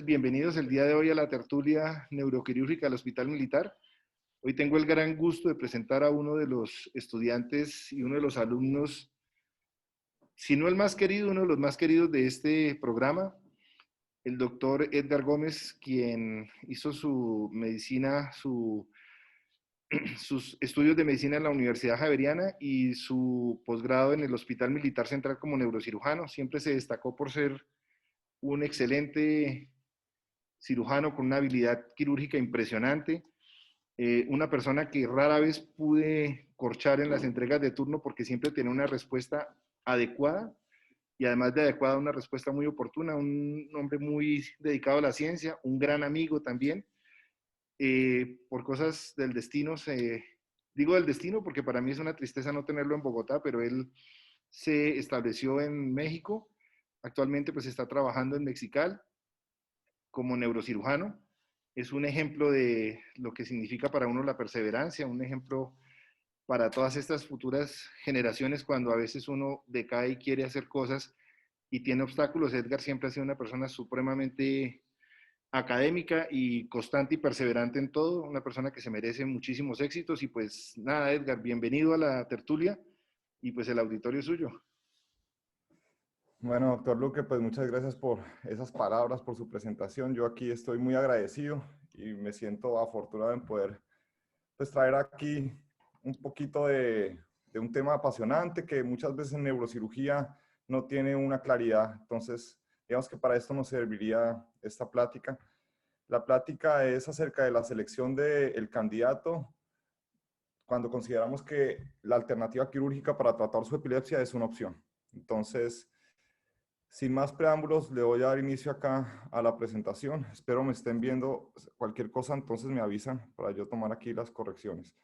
bienvenidos el día de hoy a la tertulia neuroquirúrgica del Hospital Militar. Hoy tengo el gran gusto de presentar a uno de los estudiantes y uno de los alumnos, si no el más querido, uno de los más queridos de este programa, el doctor Edgar Gómez, quien hizo su medicina, sus estudios de medicina en la Universidad Javeriana y su posgrado en el Hospital Militar Central como neurocirujano. Siempre se destacó por ser un excelente cirujano con una habilidad quirúrgica impresionante, una persona que rara vez pude corchar en las entregas de turno porque siempre tenía una respuesta adecuada y además de adecuada, una respuesta muy oportuna, un hombre muy dedicado a la ciencia, un gran amigo también. Por cosas del destino, digo del destino porque para mí es una tristeza no tenerlo en Bogotá, pero él se estableció en México, actualmente pues está trabajando en Mexical como neurocirujano. Es un ejemplo de lo que significa para uno la perseverancia, un ejemplo para todas estas futuras generaciones cuando a veces uno decae y quiere hacer cosas y tiene obstáculos. Edgar siempre ha sido una persona supremamente académica y constante y perseverante en todo, una persona que se merece muchísimos éxitos. Y pues nada, Edgar, bienvenido a la tertulia y pues el auditorio es suyo. Bueno, doctor Luque, pues muchas gracias por esas palabras, por su presentación. Yo aquí estoy muy agradecido y me siento afortunado en poder pues, traer aquí un poquito de un tema apasionante que muchas veces en neurocirugía no tiene una claridad. Entonces, digamos que para esto nos serviría esta plática. La plática es acerca de la selección del candidato cuando consideramos que la alternativa quirúrgica para tratar su epilepsia es una opción. Entonces, sin más preámbulos, le voy a dar inicio acá a la presentación. Espero me estén viendo. Cualquier cosa, entonces me avisan para yo tomar aquí las correcciones.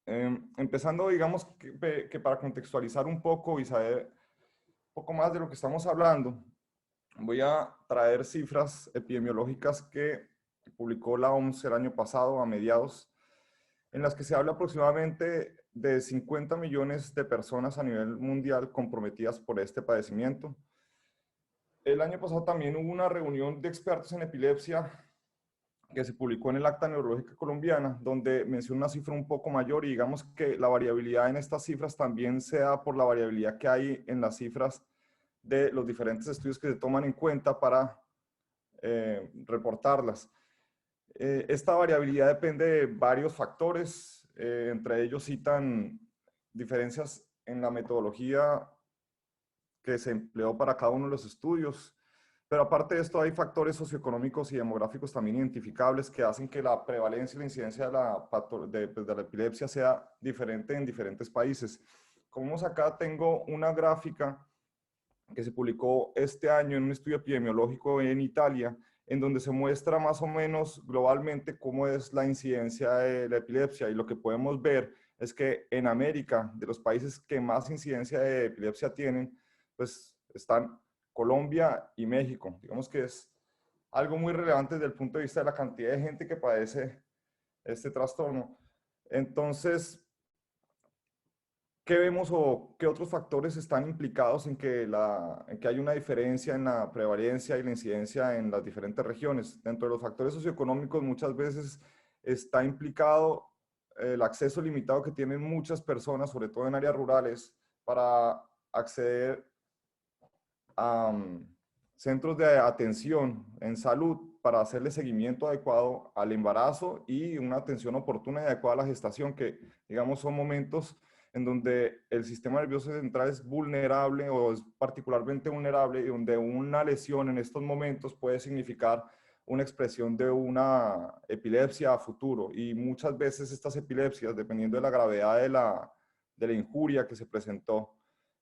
Empezando, digamos que para contextualizar un poco y saber un poco más de lo que estamos hablando, voy a traer cifras epidemiológicas que publicó la OMS el año pasado, a mediados, en las que se habla aproximadamente de 50 millones de personas a nivel mundial comprometidas por este padecimiento. El año pasado también hubo una reunión de expertos en epilepsia que se publicó en el Acta Neurológica Colombiana, donde menciona una cifra un poco mayor y digamos que la variabilidad en estas cifras también se da por la variabilidad que hay en las cifras de los diferentes estudios que se toman en cuenta para reportarlas. Esta variabilidad depende de varios factores, entre ellos citan diferencias en la metodología que se empleó para cada uno de los estudios. Pero aparte de esto, hay factores socioeconómicos y demográficos también identificables que hacen que la prevalencia y la incidencia de la epilepsia sea diferente en diferentes países. Como vemos acá, tengo una gráfica que se publicó este año en un estudio epidemiológico en Italia, en donde se muestra más o menos globalmente cómo es la incidencia de la epilepsia. Y lo que podemos ver es que en América, de los países que más incidencia de epilepsia tienen, pues están Colombia y México. Digamos que es algo muy relevante desde el punto de vista de la cantidad de gente que padece este trastorno. Entonces, ¿qué vemos o qué otros factores están implicados en que hay una diferencia en la prevalencia y la incidencia en las diferentes regiones? Dentro de los factores socioeconómicos muchas veces está implicado el acceso limitado que tienen muchas personas, sobre todo en áreas rurales, para acceder a centros de atención en salud para hacerle seguimiento adecuado al embarazo y una atención oportuna y adecuada a la gestación, que digamos son momentos en donde el sistema nervioso central es vulnerable o es particularmente vulnerable y donde una lesión en estos momentos puede significar una expresión de una epilepsia a futuro. Y muchas veces estas epilepsias, dependiendo de la gravedad de la injuria que se presentó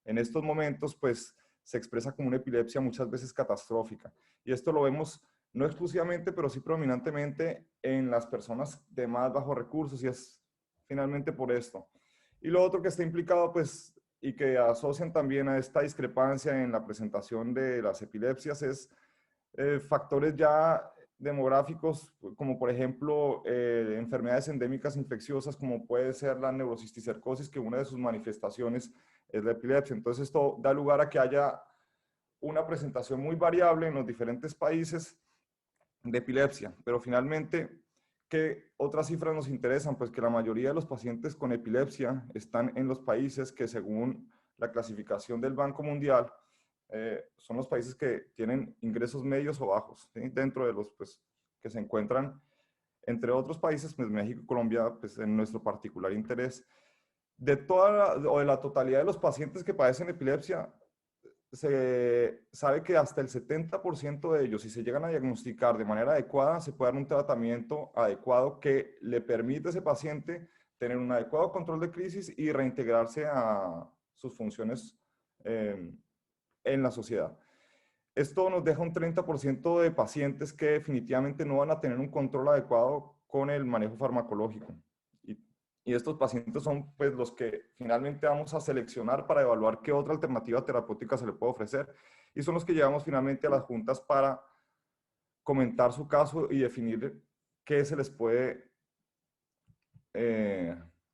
en estos momentos, pues se expresa como una epilepsia muchas veces catastrófica. Y esto lo vemos no exclusivamente, pero sí predominantemente en las personas de más bajos recursos, y es finalmente por esto. Y lo otro que está implicado, pues, y que asocian también a esta discrepancia en la presentación de las epilepsias es factores ya demográficos, como por ejemplo enfermedades endémicas infecciosas, como puede ser la neurocisticercosis, que una de sus manifestaciones es la epilepsia. Entonces esto da lugar a que haya una presentación muy variable en los diferentes países de epilepsia. Pero finalmente, ¿qué otras cifras nos interesan? Pues que la mayoría de los pacientes con epilepsia están en los países que, según la clasificación del Banco Mundial, son los países que tienen ingresos medios o bajos, ¿sí? Dentro de los pues, que se encuentran, entre otros países, pues México y Colombia, pues en nuestro particular interés. De toda o de la totalidad de los pacientes que padecen epilepsia, se sabe que hasta el 70% de ellos, si se llegan a diagnosticar de manera adecuada, se puede dar un tratamiento adecuado que le permite a ese paciente tener un adecuado control de crisis y reintegrarse a sus funciones en la sociedad. Esto nos deja un 30% de pacientes que definitivamente no van a tener un control adecuado con el manejo farmacológico. Y estos pacientes son pues los que finalmente vamos a seleccionar para evaluar qué otra alternativa terapéutica se le puede ofrecer. Y son los que llevamos finalmente a las juntas para comentar su caso y definir qué se les puede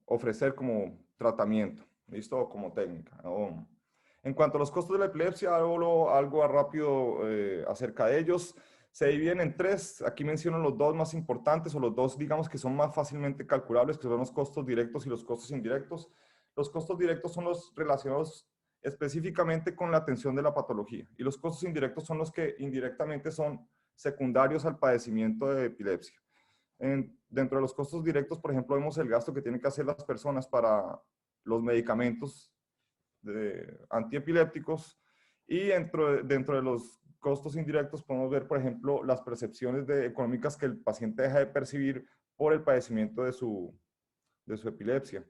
ofrecer como tratamiento, ¿listo? O como técnica. En cuanto a los costos de la epilepsia, algo rápido acerca de ellos. Se dividen en tres. Aquí menciono los dos más importantes o los dos, digamos, que son más fácilmente calculables, que son los costos directos y los costos indirectos. Los costos directos son los relacionados específicamente con la atención de la patología y los costos indirectos son los que indirectamente son secundarios al padecimiento de epilepsia. Dentro de los costos directos, por ejemplo, vemos el gasto que tienen que hacer las personas para los medicamentos antiepilépticos y dentro de los costos indirectos podemos ver, por ejemplo, las percepciones económicas que el paciente deja de percibir por el padecimiento de su epilepsia.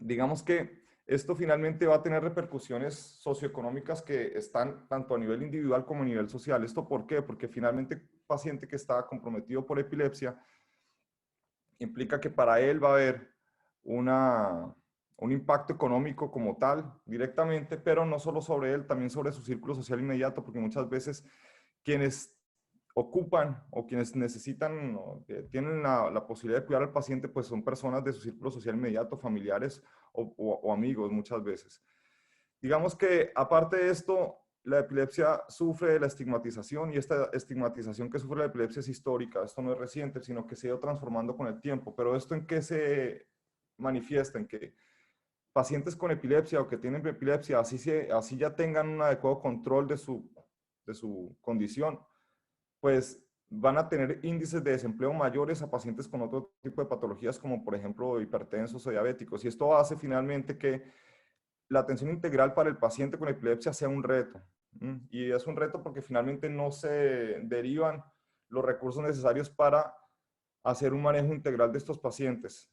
Digamos que esto finalmente va a tener repercusiones socioeconómicas que están tanto a nivel individual como a nivel social. ¿Esto por qué? Porque finalmente el paciente que está comprometido por epilepsia implica que para él va a haber un impacto económico como tal, directamente, pero no solo sobre él, también sobre su círculo social inmediato, porque muchas veces quienes ocupan o quienes necesitan o tienen la posibilidad de cuidar al paciente, pues son personas de su círculo social inmediato, familiares o amigos muchas veces. Digamos que aparte de esto, la epilepsia sufre de la estigmatización y esta estigmatización que sufre la epilepsia es histórica, esto no es reciente, sino que se ha ido transformando con el tiempo. Pero ¿esto en qué se manifiesta? En que pacientes con epilepsia o que tienen epilepsia, así ya tengan un adecuado control de su condición, pues van a tener índices de desempleo mayores a pacientes con otro tipo de patologías como por ejemplo hipertensos o diabéticos. Y esto hace finalmente que la atención integral para el paciente con epilepsia sea un reto. Y es un reto porque finalmente no se derivan los recursos necesarios para hacer un manejo integral de estos pacientes.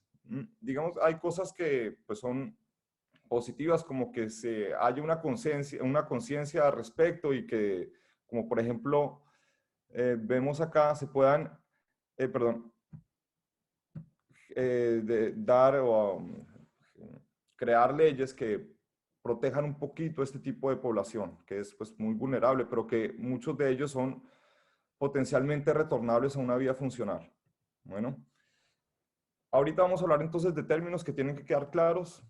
Digamos, hay cosas que pues, son positivas, como que se haya una conciencia al respecto y que, como por ejemplo, vemos acá, se puedan, dar o crear leyes que protejan un poquito este tipo de población, que es pues muy vulnerable, pero que muchos de ellos son potencialmente retornables a una vida funcional. Bueno, ahorita vamos a hablar entonces de términos que tienen que quedar claros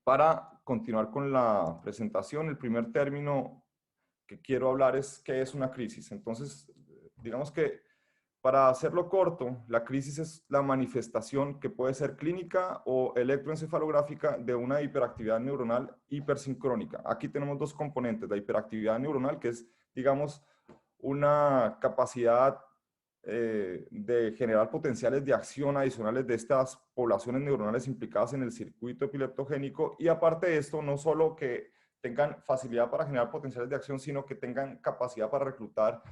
para continuar con la presentación. El primer término que quiero hablar es qué es una crisis. Entonces, digamos que para hacerlo corto, la crisis es la manifestación que puede ser clínica o electroencefalográfica de una hiperactividad neuronal hipersincrónica. Aquí tenemos dos componentes, la hiperactividad neuronal, que es, digamos, una capacidad de generar potenciales de acción adicionales de estas poblaciones neuronales implicadas en el circuito epileptogénico, y aparte de esto, no solo que tengan facilidad para generar potenciales de acción, sino que tengan capacidad para reclutar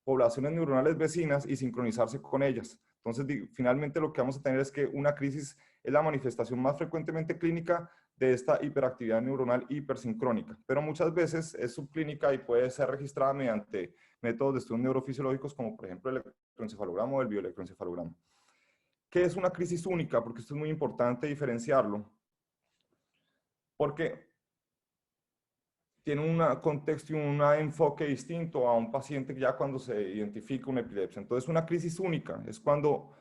poblaciones neuronales vecinas y sincronizarse con ellas. Entonces, finalmente lo que vamos a tener es que una crisis es la manifestación más frecuentemente clínica de esta hiperactividad neuronal hipersincrónica, pero muchas veces es subclínica y puede ser registrada mediante métodos de estudios neurofisiológicos como por ejemplo el electroencefalograma o el bioelectroencefalograma. ¿Qué es una crisis única? Porque esto es muy importante diferenciarlo, porque tiene un contexto y un enfoque distinto a un paciente ya cuando se identifica una epilepsia. Entonces, una crisis única es cuando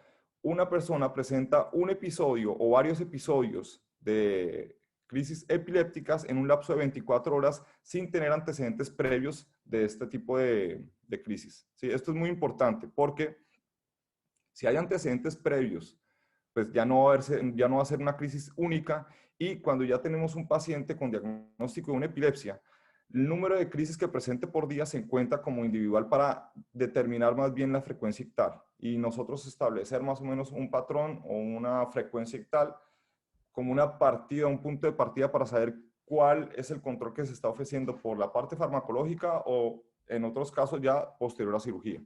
una persona presenta un episodio o varios episodios de crisis epilépticas en un lapso de 24 horas sin tener antecedentes previos de este tipo de de crisis. ¿Sí? Esto es muy importante porque si hay antecedentes previos, pues ya no va a ser una crisis única, y cuando ya tenemos un paciente con diagnóstico de una epilepsia, el número de crisis que presente por día se encuentra como individual para determinar más bien la frecuencia ictal, y nosotros establecer más o menos un patrón o una frecuencia ictal como una partida, un punto de partida para saber cuál es el control que se está ofreciendo por la parte farmacológica o en otros casos ya posterior a cirugía.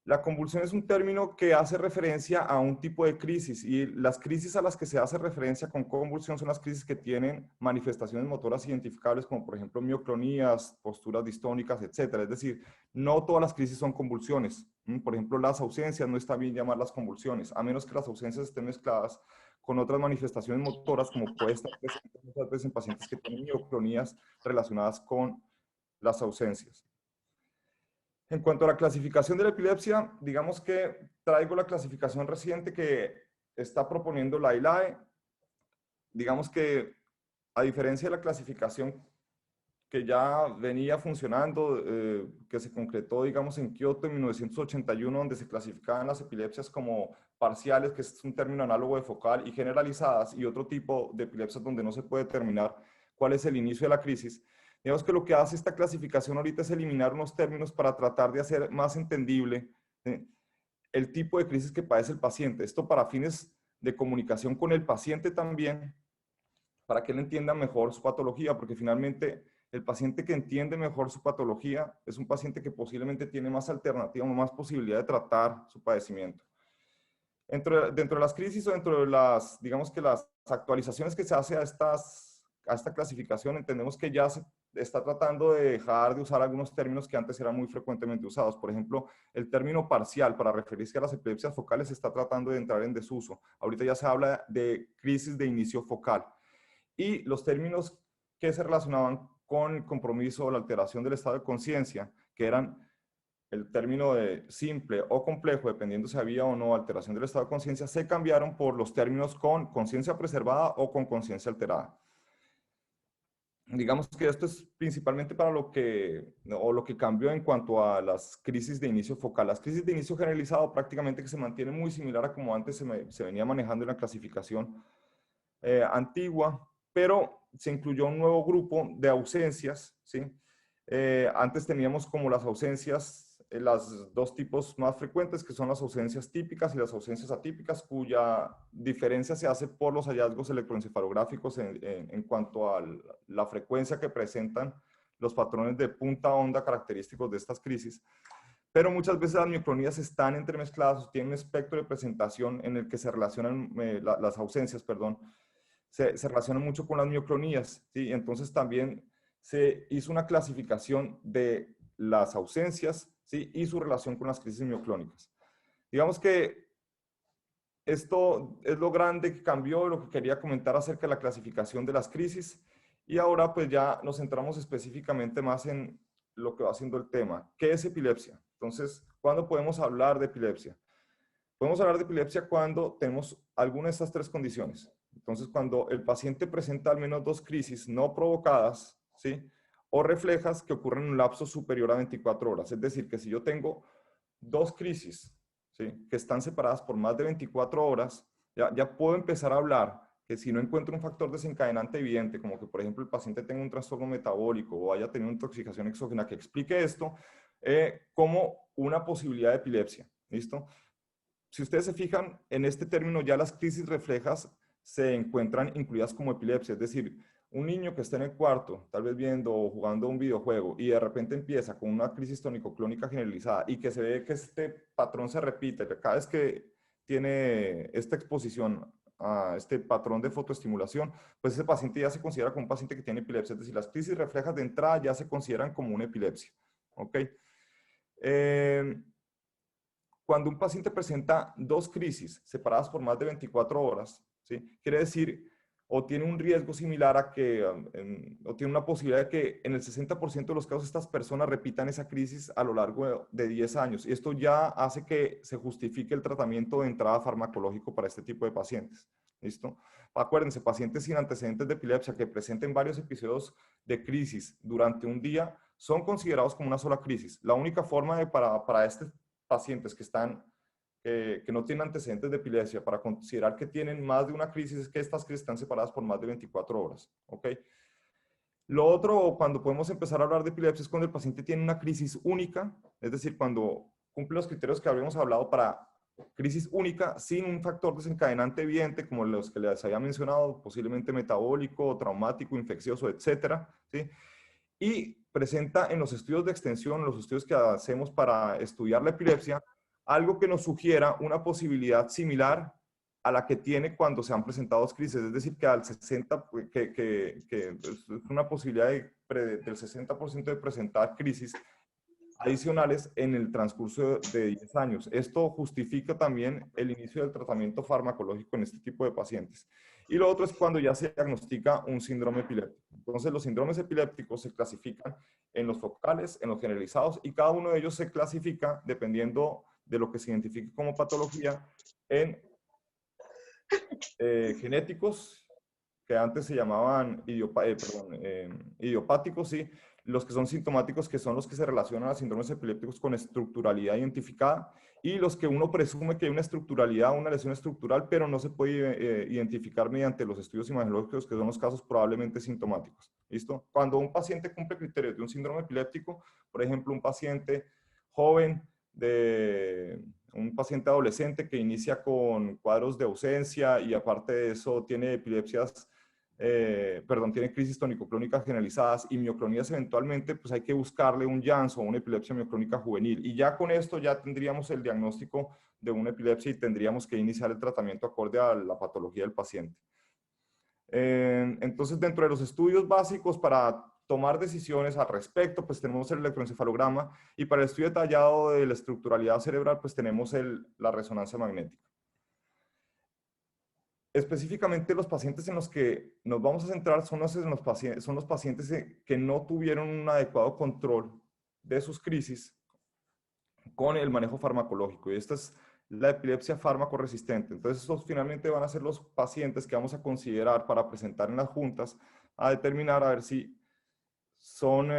La convulsión es un término que hace referencia a un tipo de crisis, y las crisis a las que se hace referencia con convulsión son las crisis que tienen manifestaciones motoras identificables, como por ejemplo mioclonías, posturas distónicas, etc. Es decir, no todas las crisis son convulsiones. Por ejemplo, las ausencias no está bien llamarlas convulsiones, a menos que las ausencias estén mezcladas con otras manifestaciones motoras, como puede estar presente muchas veces en pacientes que tienen mioclonías relacionadas con las ausencias. En cuanto a la clasificación de la epilepsia, digamos que traigo la clasificación reciente que está proponiendo la ILAE. Digamos que, a diferencia de la clasificación que ya venía funcionando, que se concretó, digamos, en Kioto en 1981, donde se clasificaban las epilepsias como parciales, que es un término análogo de focal, y generalizadas, y otro tipo de epilepsias donde no se puede determinar cuál es el inicio de la crisis. Digamos que lo que hace esta clasificación ahorita es eliminar unos términos para tratar de hacer más entendible el tipo de crisis que padece el paciente. Esto para fines de comunicación con el paciente también, para que él entienda mejor su patología, porque finalmente el paciente que entiende mejor su patología es un paciente que posiblemente tiene más alternativa, más posibilidad de tratar su padecimiento. Dentro de las crisis o dentro de las, digamos que las actualizaciones que se hace a esta clasificación, entendemos que ya se está tratando de dejar de usar algunos términos que antes eran muy frecuentemente usados. Por ejemplo, el término parcial para referirse a las epilepsias focales está tratando de entrar en desuso. Ahorita ya se habla de crisis de inicio focal. Y los términos que se relacionaban con el compromiso o la alteración del estado de conciencia, que eran el término de simple o complejo, dependiendo si había o no alteración del estado de conciencia, se cambiaron por los términos con conciencia preservada o con conciencia alterada. Digamos que esto es principalmente para lo que cambió en cuanto a las crisis de inicio focal. Las crisis de inicio generalizado prácticamente que se mantienen muy similar a como antes se venía manejando en la clasificación antigua, pero se incluyó un nuevo grupo de ausencias, ¿sí? Antes teníamos como las ausencias, las dos tipos más frecuentes, que son las ausencias típicas y las ausencias atípicas, cuya diferencia se hace por los hallazgos electroencefalográficos en cuanto a la frecuencia que presentan los patrones de punta onda característicos de estas crisis. Pero muchas veces las mioclonías están entremezcladas, tienen un espectro de presentación en el que se relacionan las ausencias, perdón, se relacionan mucho con las mioclonías, ¿sí? Entonces también se hizo una clasificación de las ausencias, ¿sí? Y su relación con las crisis mioclónicas. Digamos que esto es lo grande que cambió, lo que quería comentar acerca de la clasificación de las crisis, y ahora pues ya nos centramos específicamente más en lo que va siendo el tema. ¿Qué es epilepsia? Entonces, ¿cuándo podemos hablar de epilepsia? Podemos hablar de epilepsia cuando tenemos alguna de estas tres condiciones. Entonces, cuando el paciente presenta al menos dos crisis no provocadas, ¿sí? O reflejas que ocurren en un lapso superior a 24 horas. Es decir, que si yo tengo dos crisis, ¿sí? Que están separadas por más de 24 horas, ya puedo empezar a hablar que si no encuentro un factor desencadenante evidente, como que por ejemplo el paciente tenga un trastorno metabólico o haya tenido una intoxicación exógena que explique esto, como una posibilidad de epilepsia. ¿Listo? Si ustedes se fijan, en este término ya las crisis reflejas se encuentran incluidas como epilepsia. Es decir, un niño que está en el cuarto, tal vez viendo o jugando un videojuego, y de repente empieza con una crisis tónico-clónica generalizada y que se ve que este patrón se repite cada vez que tiene esta exposición a este patrón de fotoestimulación, pues ese paciente ya se considera como un paciente que tiene epilepsia. Es decir, las crisis reflejas de entrada ya se consideran como una epilepsia. ¿Ok? Cuando un paciente presenta dos crisis separadas por más de 24 horas, ¿sí? Quiere decir, o tiene un riesgo similar a que, o tiene una posibilidad de que en el 60% de los casos estas personas repitan esa crisis a lo largo de 10 años. Y esto ya hace que se justifique el tratamiento de entrada farmacológico para este tipo de pacientes. ¿Listo? Acuérdense, pacientes sin antecedentes de epilepsia que presenten varios episodios de crisis durante un día son considerados como una sola crisis. La única forma para estos pacientes que no tienen antecedentes de epilepsia, para considerar que tienen más de una crisis, es que estas crisis están separadas por más de 24 horas. ¿Ok? Lo otro, cuando podemos empezar a hablar de epilepsia, es cuando el paciente tiene una crisis única, es decir, cuando cumple los criterios que habíamos hablado para crisis única, sin un factor desencadenante evidente, como los que les había mencionado, posiblemente metabólico, traumático, infeccioso, etcétera, ¿sí? Y presenta en los estudios de extensión, los estudios que hacemos para estudiar la epilepsia, algo que nos sugiera una posibilidad similar a la que tiene cuando se han presentado crisis, es decir, que al 60, que es una posibilidad del 60% de presentar crisis adicionales en el transcurso de 10 años. Esto justifica también el inicio del tratamiento farmacológico en este tipo de pacientes. Y lo otro es cuando ya se diagnostica un síndrome epiléptico. Entonces, los síndromes epilépticos se clasifican en los focales, en los generalizados, y cada uno de ellos se clasifica, dependiendo de lo que se identifique como patología, en genéticos, que antes se llamaban idiopáticos, sí, los que son sintomáticos, que son los que se relacionan a síndromes epilépticos con estructuralidad identificada, y los que uno presume que hay una estructuralidad, una lesión estructural, pero no se puede identificar mediante los estudios imagenológicos, que son los casos probablemente sintomáticos. ¿Listo? Cuando un paciente cumple criterios de un síndrome epiléptico, por ejemplo, un paciente joven un paciente adolescente que inicia con cuadros de ausencia y aparte de eso tiene tiene crisis tónico-clónicas generalizadas y mioclonías eventualmente, pues hay que buscarle un JANS o una epilepsia mioclónica juvenil. Y ya con esto ya tendríamos el diagnóstico de una epilepsia y tendríamos que iniciar el tratamiento acorde a la patología del paciente. Entonces, dentro de los estudios básicos para tomar decisiones al respecto, pues tenemos el electroencefalograma, y para el estudio detallado de la estructuralidad cerebral, pues tenemos la resonancia magnética. Específicamente los pacientes en los que nos vamos a centrar son los pacientes que no tuvieron un adecuado control de sus crisis con el manejo farmacológico, y esta es la epilepsia fármaco-resistente. Entonces, estos finalmente van a ser los pacientes que vamos a considerar para presentar en las juntas a determinar a ver si son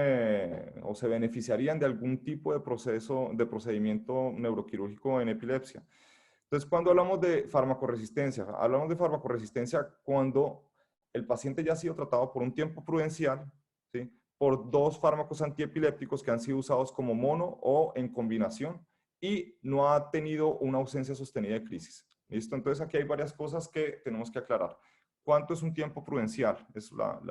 o se beneficiarían de algún tipo de procedimiento neuroquirúrgico en epilepsia. Entonces, cuando hablamos de farmacoresistencia cuando el paciente ya ha sido tratado por un tiempo prudencial, ¿sí?, por 2 fármacos antiepilépticos que han sido usados como mono o en combinación y no ha tenido una ausencia sostenida de crisis. ¿Listo? Entonces, aquí hay varias cosas que tenemos que aclarar. ¿Cuánto es un tiempo prudencial?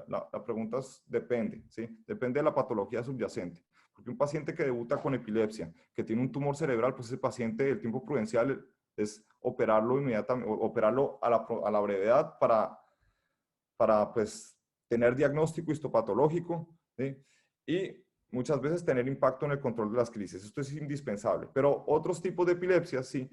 La pregunta depende, ¿sí? Depende de la patología subyacente. Porque un paciente que debuta con epilepsia, que tiene un tumor cerebral, pues ese paciente, el tiempo prudencial es operarlo inmediatamente, operarlo a la brevedad para pues, tener diagnóstico histopatológico, ¿sí?, y muchas veces tener impacto en el control de las crisis. Esto es indispensable. Pero otros tipos de epilepsias, sí,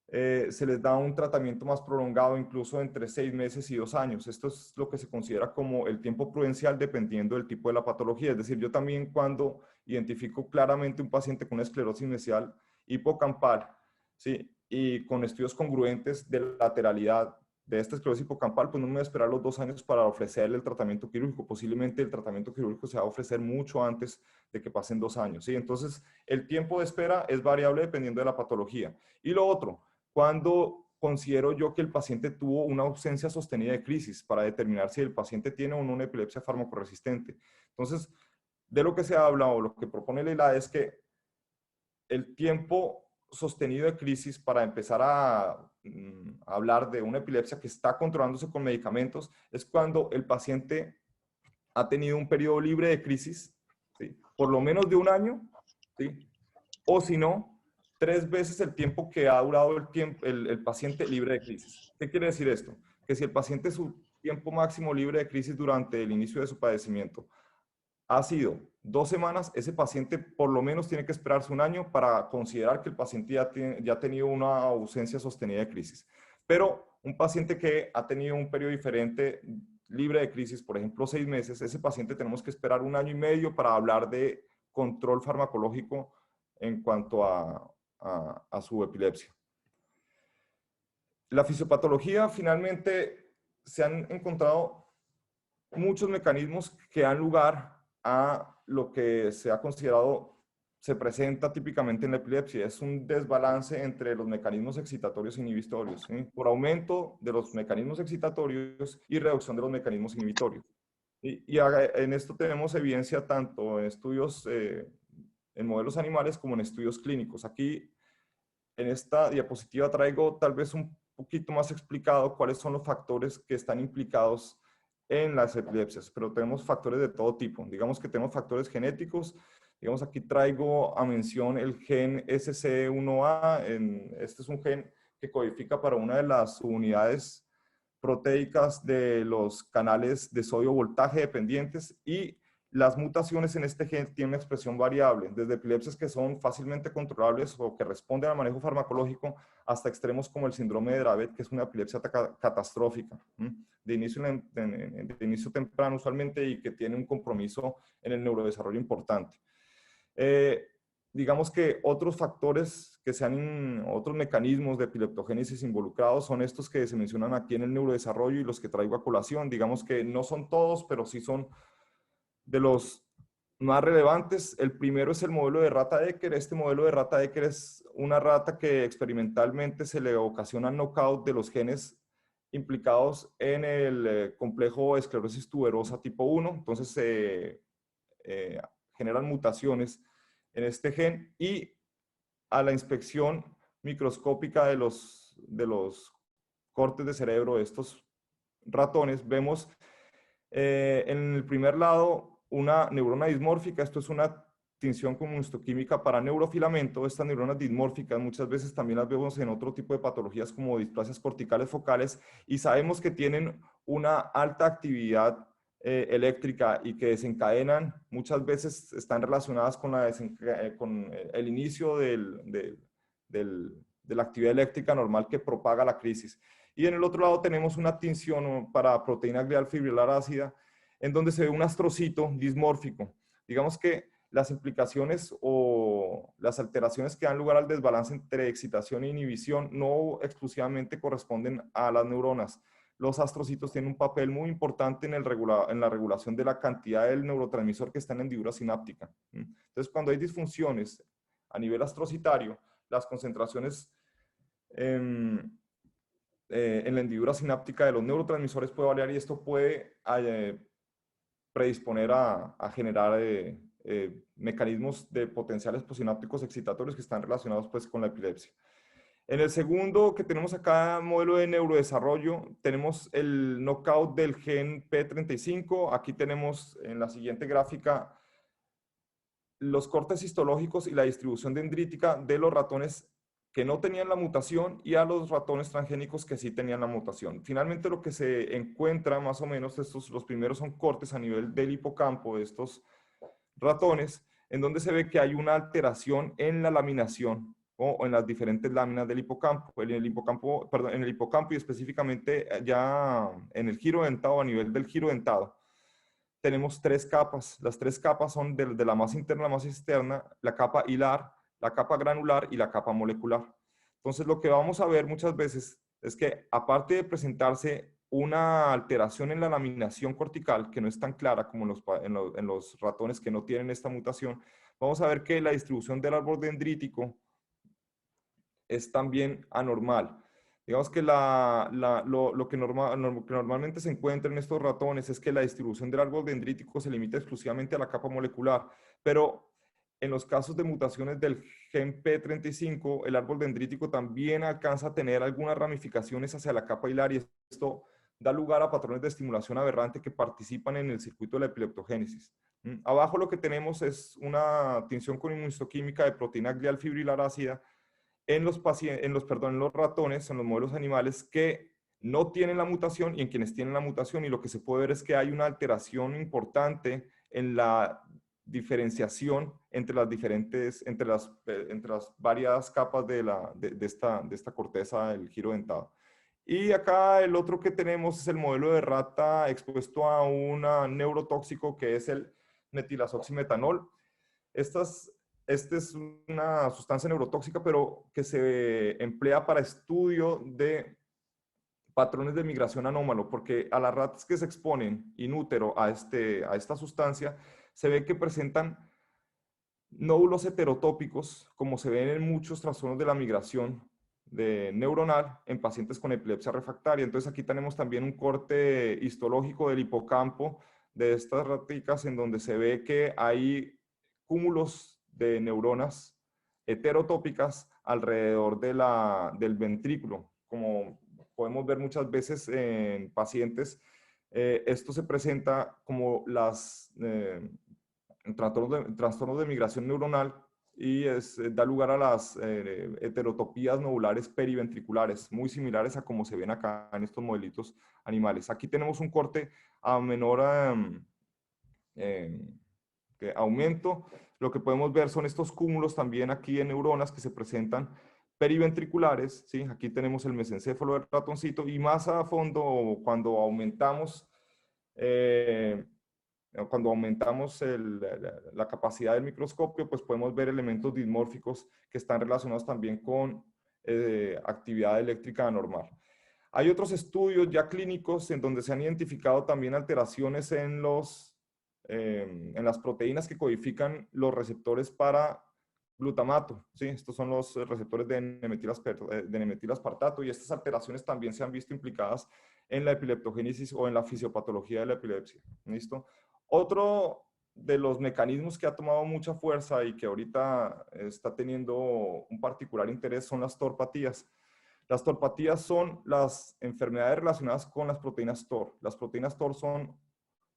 se les da un tratamiento más prolongado, incluso entre 6 meses y 2 años. Esto es lo que se considera como el tiempo prudencial dependiendo del tipo de la patología. Es decir, yo también cuando identifico claramente un paciente con esclerosis mesial hipocampal, ¿sí?, y con estudios congruentes de lateralidad de esta esclerosis hipocampal, pues no me voy a esperar los 2 años para ofrecerle el tratamiento quirúrgico. Posiblemente el tratamiento quirúrgico se va a ofrecer mucho antes de que pasen 2 años, ¿sí? Entonces, el tiempo de espera es variable dependiendo de la patología. Y lo otro, cuando considero yo que el paciente tuvo una ausencia sostenida de crisis para determinar si el paciente tiene o no una epilepsia farmacoresistente. Entonces, de lo que se habla o lo que propone la ILAD es que el tiempo sostenido de crisis para empezar a hablar de una epilepsia que está controlándose con medicamentos es cuando el paciente ha tenido un periodo libre de crisis, ¿sí?, por lo menos de 1 año, ¿sí?, o si no, 3 veces el tiempo que ha durado el paciente libre de crisis. ¿Qué quiere decir esto? Que si el paciente su tiempo máximo libre de crisis durante el inicio de su padecimiento ha sido 2 semanas, ese paciente por lo menos tiene que esperarse 1 año para considerar que el paciente ya ha tenido una ausencia sostenida de crisis. Pero un paciente que ha tenido un periodo diferente libre de crisis, por ejemplo 6 meses, ese paciente tenemos que esperar 1 año y medio para hablar de control farmacológico en cuanto a su epilepsia. La fisiopatología, finalmente, se han encontrado muchos mecanismos que dan lugar a lo que se ha considerado se presenta típicamente en la epilepsia es un desbalance entre los mecanismos excitatorios e inhibitorios, ¿sí? Por aumento de los mecanismos excitatorios y reducción de los mecanismos inhibitorios. En esto tenemos evidencia tanto en estudios, en modelos animales como en estudios clínicos. Aquí, en esta diapositiva, traigo tal vez un poquito más explicado cuáles son los factores que están implicados en las epilepsias, pero tenemos factores de todo tipo. Digamos que tenemos factores genéticos. Digamos, aquí traigo a mención el gen SC1A. Este es un gen que codifica para una de las unidades proteicas de los canales de sodio voltaje dependientes, y las mutaciones en este gen tienen una expresión variable, desde epilepsias que son fácilmente controlables o que responden al manejo farmacológico hasta extremos como el síndrome de Dravet, que es una epilepsia catastrófica, de inicio temprano usualmente, y que tiene un compromiso en el neurodesarrollo importante. Digamos que otros factores otros mecanismos de epileptogénesis involucrados son estos que se mencionan aquí en el neurodesarrollo y los que traigo a colación. Digamos que no son todos, pero sí son de los más relevantes. El primero es el modelo de rata Decker. Este modelo de rata Decker es una rata que experimentalmente se le ocasiona knockout de los genes implicados en el complejo esclerosis tuberosa tipo 1. Entonces se generan mutaciones en este gen, y a la inspección microscópica de los cortes de cerebro de estos ratones, vemos en el primer lado una neurona dismórfica. Esto es una tinción con histoquímica para neurofilamento. Estas neuronas dismórficas muchas veces también las vemos en otro tipo de patologías como displasias corticales focales, y sabemos que tienen una alta actividad eléctrica y que desencadenan, muchas veces están relacionadas con, con el inicio de la actividad eléctrica normal que propaga la crisis. Y en el otro lado tenemos una tinción para proteína glial fibrilar ácida, en donde se ve un astrocito dismórfico. Digamos que las implicaciones o las alteraciones que dan lugar al desbalance entre excitación e inhibición no exclusivamente corresponden a las neuronas. Los astrocitos tienen un papel muy importante en la regulación de la cantidad del neurotransmisor que está en la hendidura sináptica. Entonces, cuando hay disfunciones a nivel astrocitario, las concentraciones en la hendidura sináptica de los neurotransmisores puede variar, y esto puede predisponer a generar mecanismos de potenciales posinápticos excitatorios que están relacionados pues con la epilepsia. En el segundo que tenemos acá, modelo de neurodesarrollo, tenemos el knockout del gen P35. Aquí tenemos en la siguiente gráfica los cortes histológicos y la distribución dendrítica de los ratones que no tenían la mutación y a los ratones transgénicos que sí tenían la mutación. Finalmente, lo que se encuentra más o menos, los primeros son cortes a nivel del hipocampo de estos ratones, en donde se ve que hay una alteración en la laminación o en las diferentes láminas del hipocampo. En el hipocampo y específicamente ya en el giro dentado, a nivel del giro dentado, tenemos tres capas. Las tres capas son de la masa interna a la masa externa, la capa hilar, la capa granular y la capa molecular. Entonces, lo que vamos a ver muchas veces es que, aparte de presentarse una alteración en la laminación cortical, que no es tan clara como en los ratones que no tienen esta mutación, vamos a ver que la distribución del árbol dendrítico es también anormal. Digamos que lo que normalmente se encuentra en estos ratones es que la distribución del árbol dendrítico se limita exclusivamente a la capa molecular, pero en los casos de mutaciones del gen P35, el árbol dendrítico también alcanza a tener algunas ramificaciones hacia la capa hilar, y esto da lugar a patrones de estimulación aberrante que participan en el circuito de la epileptogénesis. Abajo lo que tenemos es una tinción con inmunohistoquímica de proteína glial fibrilar ácida en los ratones, en los modelos animales que no tienen la mutación y en quienes tienen la mutación, y lo que se puede ver es que hay una alteración importante en la diferenciación entre las varias capas de esta corteza del giro dentado. Y acá el otro que tenemos es el modelo de rata expuesto a un neurotóxico que es el metilazoximetanol. Esta es una sustancia neurotóxica, pero que se emplea para estudio de patrones de migración anómalo, porque a las ratas que se exponen in útero a esta sustancia, se ve que presentan nódulos heterotópicos, como se ven en muchos trastornos de la migración neuronal en pacientes con epilepsia refractaria. Entonces aquí tenemos también un corte histológico del hipocampo de estas raticas en donde se ve que hay cúmulos de neuronas heterotópicas alrededor del ventrículo. Como podemos ver muchas veces en pacientes, esto se presenta como trastornos de migración neuronal y da lugar a las heterotopías nodulares periventriculares, muy similares a como se ven acá en estos modelitos animales. Aquí tenemos un corte a menor aumento. Lo que podemos ver son estos cúmulos también aquí en neuronas que se presentan periventriculares, ¿sí? Aquí tenemos el mesencéfalo del ratoncito y más a fondo cuando aumentamos la capacidad del microscopio, pues podemos ver elementos dismórficos que están relacionados también con actividad eléctrica anormal. Hay otros estudios ya clínicos en donde se han identificado también alteraciones en las proteínas que codifican los receptores para glutamato, ¿sí? Estos son los receptores de N-metilaspartato y estas alteraciones también se han visto implicadas en la epileptogénesis o en la fisiopatología de la epilepsia, ¿listo? Otro de los mecanismos que ha tomado mucha fuerza y que ahorita está teniendo un particular interés son las torpatías. Las torpatías son las enfermedades relacionadas con las proteínas TOR. Las proteínas TOR son,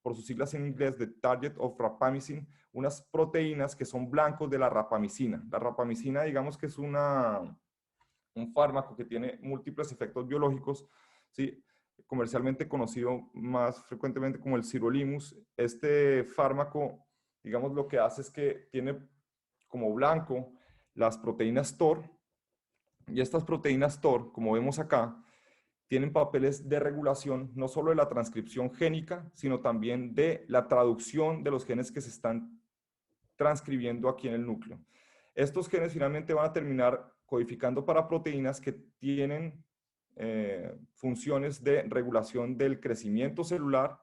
por sus siglas en inglés, de Target of Rapamycin, unas proteínas que son blancos de la rapamicina. La rapamicina, digamos que es un fármaco que tiene múltiples efectos biológicos, ¿sí? Comercialmente conocido más frecuentemente como el sirolimus. Este fármaco, digamos, lo que hace es que tiene como blanco las proteínas TOR, y estas proteínas TOR, como vemos acá, tienen papeles de regulación no solo de la transcripción génica, sino también de la traducción de los genes que se están transcribiendo aquí en el núcleo. Estos genes finalmente van a terminar codificando para proteínas que tienen funciones de regulación del crecimiento celular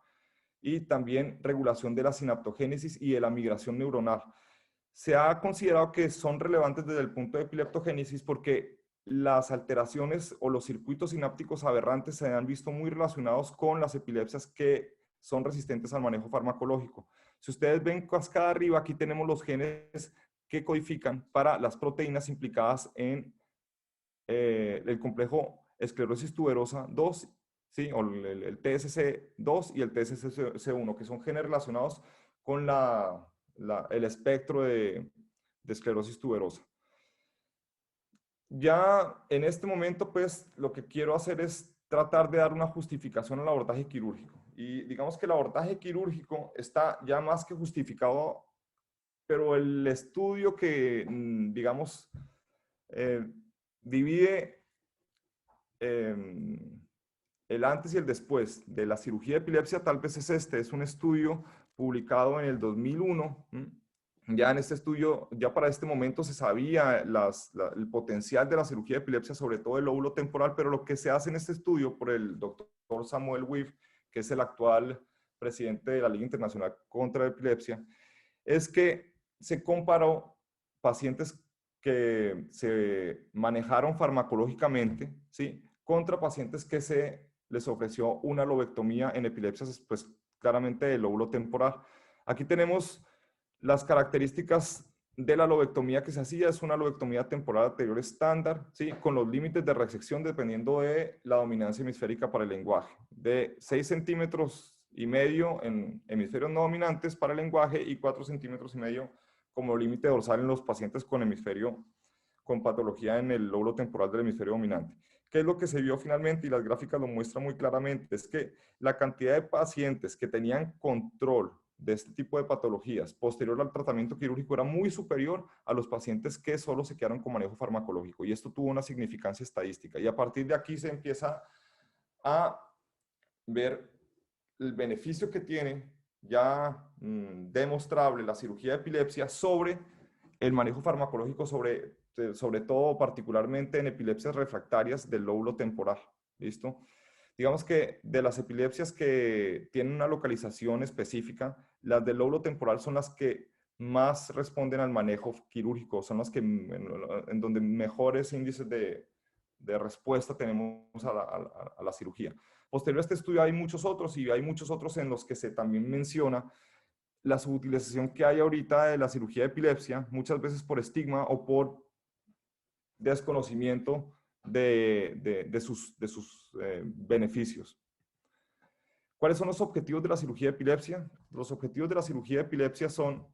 y también regulación de la sinaptogénesis y de la migración neuronal. Se ha considerado que son relevantes desde el punto de epileptogénesis porque las alteraciones o los circuitos sinápticos aberrantes se han visto muy relacionados con las epilepsias que son resistentes al manejo farmacológico. Si ustedes ven cascada arriba, aquí tenemos los genes que codifican para las proteínas implicadas en el complejo esclerosis tuberosa 2, ¿sí? O el TSC2 y el TSC1, que son genes relacionados con el espectro de esclerosis tuberosa. Ya en este momento, pues, lo que quiero hacer es tratar de dar una justificación al abordaje quirúrgico. Y digamos que el abordaje quirúrgico está ya más que justificado, pero el estudio que, digamos, divide el antes y el después de la cirugía de epilepsia, tal vez es un estudio publicado en el 2001. Ya en este estudio, ya para este momento se sabía el potencial de la cirugía de epilepsia, sobre todo el lóbulo temporal, pero lo que se hace en este estudio por el doctor Samuel Wiff, que es el actual presidente de la Liga Internacional contra la Epilepsia, es que se comparó pacientes que se manejaron farmacológicamente, ¿sí?, contra pacientes que se les ofreció una lobectomía en epilepsias, pues claramente del lóbulo temporal. Aquí tenemos las características de la lobectomía que se hacía. Es una lobectomía temporal anterior estándar, ¿sí?, con los límites de resección dependiendo de la dominancia hemisférica para el lenguaje, de 6,5 centímetros en hemisferios no dominantes para el lenguaje y 4,5 centímetros como límite dorsal en los pacientes con patología en el lóbulo temporal del hemisferio dominante. ¿Qué es lo que se vio finalmente? Y las gráficas lo muestran muy claramente, es que la cantidad de pacientes que tenían control de este tipo de patologías posterior al tratamiento quirúrgico era muy superior a los pacientes que solo se quedaron con manejo farmacológico, y esto tuvo una significancia estadística. Y a partir de aquí se empieza a ver el beneficio que tiene ya demostrable la cirugía de epilepsia sobre el manejo farmacológico, sobre todo particularmente en epilepsias refractarias del lóbulo temporal. ¿Listo? Digamos que de las epilepsias que tienen una localización específica, Las del lóbulo temporal son las que más responden al manejo quirúrgico, son las que en donde mejores índices de respuesta tenemos a la cirugía. Posterior a este estudio hay muchos otros, y hay muchos otros en los que se también menciona la subutilización que hay ahorita de la cirugía de epilepsia, muchas veces por estigma o por desconocimiento de sus beneficios. ¿Cuáles son los objetivos de la cirugía de epilepsia? Los objetivos de la cirugía de epilepsia son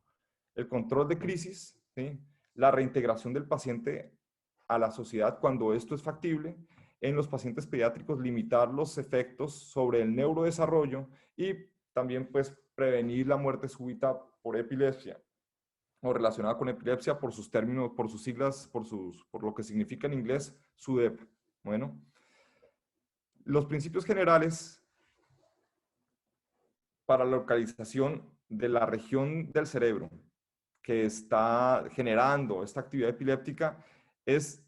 el control de crisis, ¿sí? La reintegración del paciente a la sociedad cuando esto es factible. En los pacientes pediátricos, limitar los efectos sobre el neurodesarrollo y también pues prevenir la muerte súbita por epilepsia o relacionada con epilepsia por sus términos, por sus siglas, por lo que significa en inglés SUDEP. Bueno, los principios generales para la localización de la región del cerebro que está generando esta actividad epiléptica es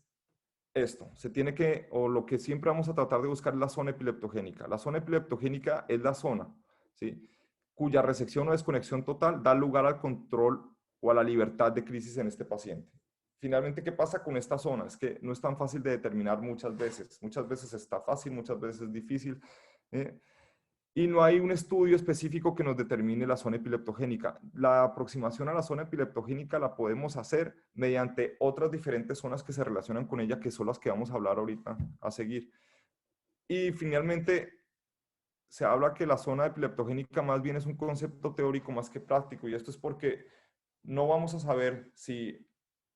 esto. Se tiene que, o lo que siempre vamos a tratar de buscar es la zona epileptogénica. La zona epileptogénica es la zona, ¿sí?, cuya resección o desconexión total da lugar al control o a la libertad de crisis en este paciente. Finalmente, ¿qué pasa con esta zona? Es que no es tan fácil de determinar muchas veces. Muchas veces está fácil, muchas veces es difícil. Y no hay un estudio específico que nos determine la zona epileptogénica. La aproximación a la zona epileptogénica la podemos hacer mediante otras diferentes zonas que se relacionan con ella, que son las que vamos a hablar ahorita a seguir. Y finalmente, se habla que la zona epileptogénica más bien es un concepto teórico más que práctico, y esto es porque no vamos a saber si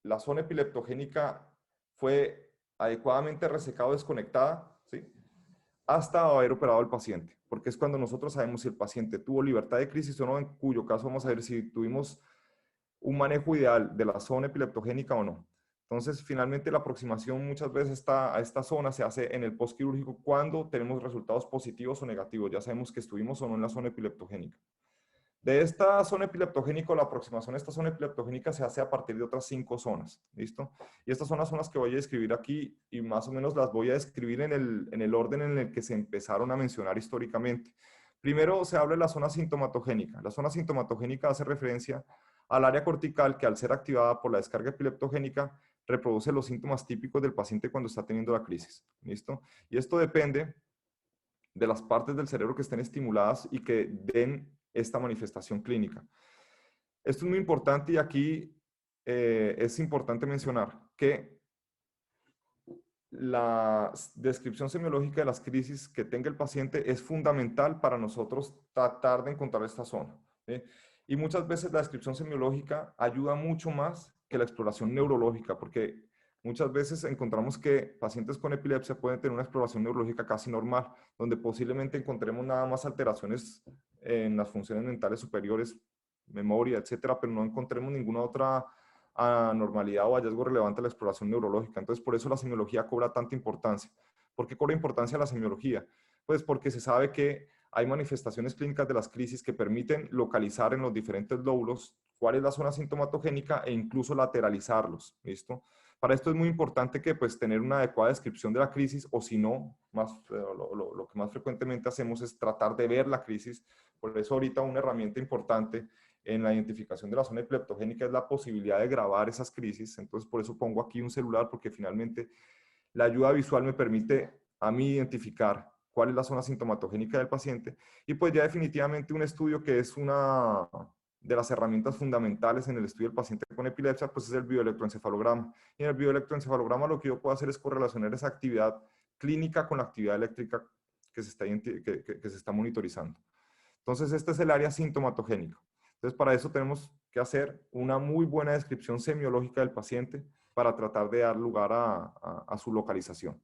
la zona epileptogénica fue adecuadamente resecada o desconectada, ¿sí?, hasta haber operado al paciente, porque es cuando nosotros sabemos si el paciente tuvo libertad de crisis o no, en cuyo caso vamos a ver si tuvimos un manejo ideal de la zona epileptogénica o no. Entonces, finalmente la aproximación muchas veces a esta zona se hace en el postquirúrgico cuando tenemos resultados positivos o negativos. Ya sabemos que estuvimos o no en la zona epileptogénica. De esta zona epileptogénica, la aproximación a esta zona epileptogénica se hace a partir de otras 5 zonas, ¿listo? Y estas zonas son las que voy a describir aquí, y más o menos las voy a describir en el orden en el que se empezaron a mencionar históricamente. Primero se habla de la zona sintomatogénica. La zona sintomatogénica hace referencia al área cortical que, al ser activada por la descarga epileptogénica, reproduce los síntomas típicos del paciente cuando está teniendo la crisis, ¿listo? Y esto depende de las partes del cerebro que estén estimuladas y que den esta manifestación clínica. Esto es muy importante, y aquí es importante mencionar que la descripción semiológica de las crisis que tenga el paciente es fundamental para nosotros tratar de encontrar esta zona, ¿sí? Y muchas veces la descripción semiológica ayuda mucho más que la exploración neurológica, porque muchas veces encontramos que pacientes con epilepsia pueden tener una exploración neurológica casi normal, donde posiblemente encontremos nada más alteraciones en las funciones mentales superiores, memoria, etcétera, pero no encontremos ninguna otra anormalidad o hallazgo relevante a la exploración neurológica. Entonces, por eso la semiología cobra tanta importancia. ¿Por qué cobra importancia la semiología? Pues porque se sabe que hay manifestaciones clínicas de las crisis que permiten localizar en los diferentes lóbulos cuál es la zona sintomatogénica e incluso lateralizarlos, ¿listo? Para esto es muy importante que pues tener una adecuada descripción de la crisis, o si no, lo que más frecuentemente hacemos es tratar de ver la crisis. Por eso ahorita una herramienta importante en la identificación de la zona epileptogénica es la posibilidad de grabar esas crisis. Entonces, por eso pongo aquí un celular, porque finalmente la ayuda visual me permite a mí identificar cuál es la zona sintomatogénica del paciente. Y pues ya definitivamente un estudio que es una de las herramientas fundamentales en el estudio del paciente con epilepsia, pues es el bioelectroencefalograma. Y en el bioelectroencefalograma lo que yo puedo hacer es correlacionar esa actividad clínica con la actividad eléctrica que se está monitorizando. Entonces, este es el área sintomatogénica. Entonces, para eso tenemos que hacer una muy buena descripción semiológica del paciente para tratar de dar lugar a su localización.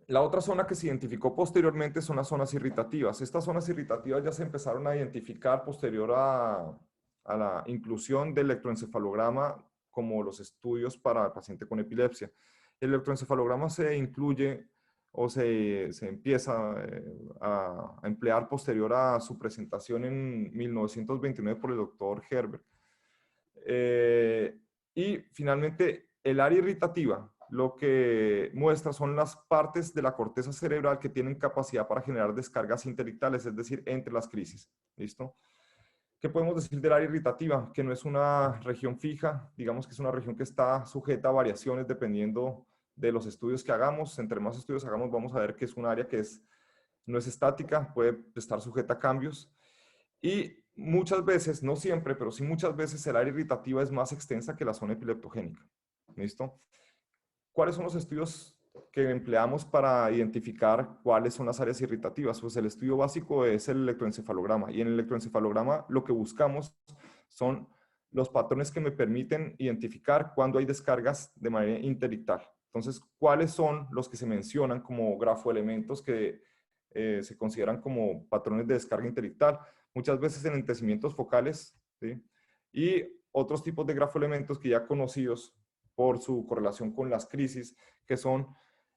La otra zona que se identificó posteriormente son las zonas irritativas. Estas zonas irritativas ya se empezaron a identificar posterior a la inclusión del electroencefalograma como los estudios para el paciente con epilepsia. El electroencefalograma se incluye o se empieza a emplear posterior a su presentación en 1929 por el doctor Herbert. Y finalmente, el área irritativa lo que muestra son las partes de la corteza cerebral que tienen capacidad para generar descargas interictales, es decir, entre las crisis. ¿Listo? ¿Qué podemos decir del área irritativa? Que no es una región fija, digamos que es una región que está sujeta a variaciones dependiendo de los estudios que hagamos. Entre más estudios hagamos, vamos a ver que es un área que no es estática, puede estar sujeta a cambios. Y muchas veces, no siempre, pero sí muchas veces el área irritativa es más extensa que la zona epileptogénica. ¿Listo? ¿Cuáles son los estudios que empleamos para identificar cuáles son las áreas irritativas? Pues el estudio básico es el electroencefalograma, y en el electroencefalograma lo que buscamos son los patrones que me permiten identificar cuándo hay descargas de manera interictal. Entonces, ¿cuáles son los que se mencionan como grafoelementos que se consideran como patrones de descarga interictal? Muchas veces en entecimientos focales, ¿sí? Y otros tipos de grafoelementos que ya conocidos por su correlación con las crisis, que son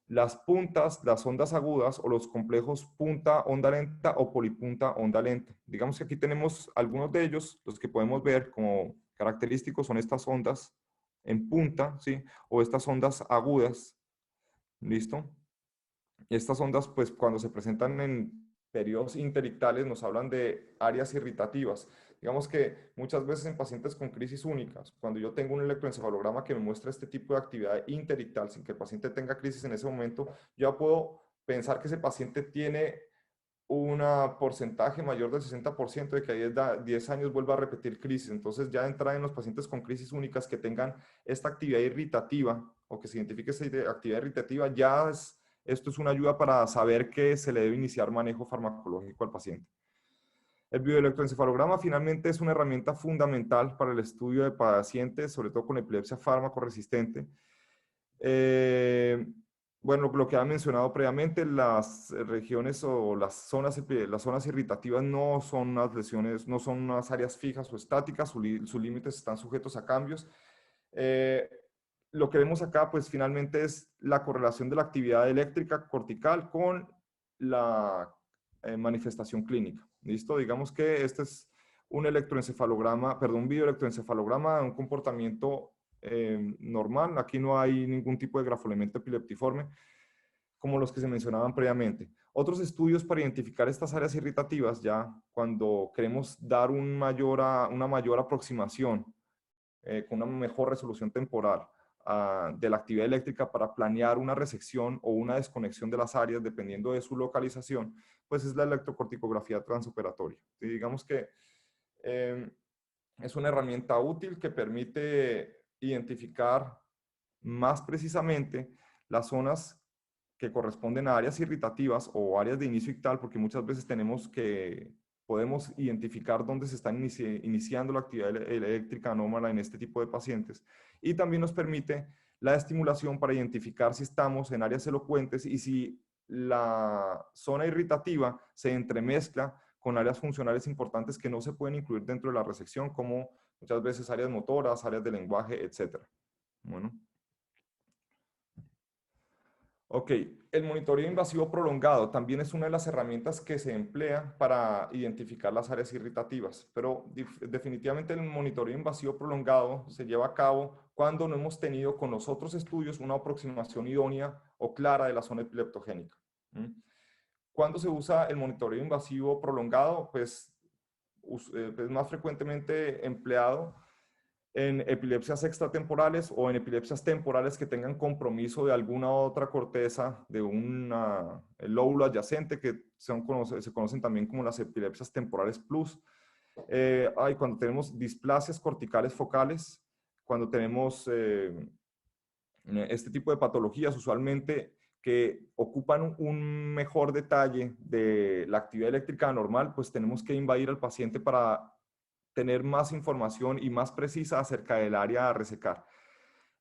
las puntas, las ondas agudas o los complejos punta onda lenta o polipunta onda lenta. Digamos que aquí tenemos algunos de ellos, los que podemos ver como característicos son estas ondas en punta, ¿sí? O estas ondas agudas, ¿listo? Y estas ondas, pues cuando se presentan en periodos interictales, nos hablan de áreas irritativas. Digamos que muchas veces en pacientes con crisis únicas, cuando yo tengo un electroencefalograma que me muestra este tipo de actividad interictal, sin que el paciente tenga crisis en ese momento, ya puedo pensar que ese paciente tiene un porcentaje mayor del 60% de que a 10 años vuelva a repetir crisis. Entonces, ya de entrada en los pacientes con crisis únicas que tengan esta actividad irritativa o que se identifique esta actividad irritativa, esto es una ayuda para saber que se le debe iniciar manejo farmacológico al paciente. El bioelectroencefalograma finalmente es una herramienta fundamental para el estudio de pacientes, sobre todo con epilepsia fármaco resistente. Bueno, lo que ha mencionado previamente, las regiones o las zonas irritativas no son unas lesiones, no son unas áreas fijas o estáticas, sus límites están sujetos a cambios. Lo que vemos acá, pues finalmente es la correlación de la actividad eléctrica cortical con la manifestación clínica. ¿Listo? Digamos que este es un electroencefalograma, perdón, un bioelectroencefalograma de un comportamiento normal. Aquí no hay ningún tipo de grafoelemento epileptiforme, como los que se mencionaban previamente. Otros estudios para identificar estas áreas irritativas, ya cuando queremos dar una mayor aproximación, con una mejor resolución temporal de la actividad eléctrica para planear una resección o una desconexión de las áreas dependiendo de su localización, pues es la electrocorticografía transoperatoria. Y digamos que es una herramienta útil que permite identificar más precisamente las zonas que corresponden a áreas irritativas o áreas de inicio ictal, porque muchas veces podemos identificar dónde se está iniciando la actividad eléctrica anómala en este tipo de pacientes. Y también nos permite la estimulación para identificar si estamos en áreas elocuentes y si la zona irritativa se entremezcla con áreas funcionales importantes que no se pueden incluir dentro de la resección, como muchas veces áreas motoras, áreas de lenguaje, etc. Bueno. Ok, el monitoreo invasivo prolongado también es una de las herramientas que se emplea para identificar las áreas irritativas, pero definitivamente el monitoreo invasivo prolongado se lleva a cabo cuando no hemos tenido con los otros estudios una aproximación idónea o clara de la zona epileptogénica. ¿Cuándo se usa el monitoreo invasivo prolongado? Pues es más frecuentemente empleado en epilepsias extratemporales o en epilepsias temporales que tengan compromiso de alguna otra corteza de un lóbulo adyacente, que se conocen también como las epilepsias temporales plus. Cuando tenemos displasias corticales focales, cuando tenemos este tipo de patologías, usualmente que ocupan un mejor detalle de la actividad eléctrica anormal, pues tenemos que invadir al paciente para tener más información y más precisa acerca del área a resecar.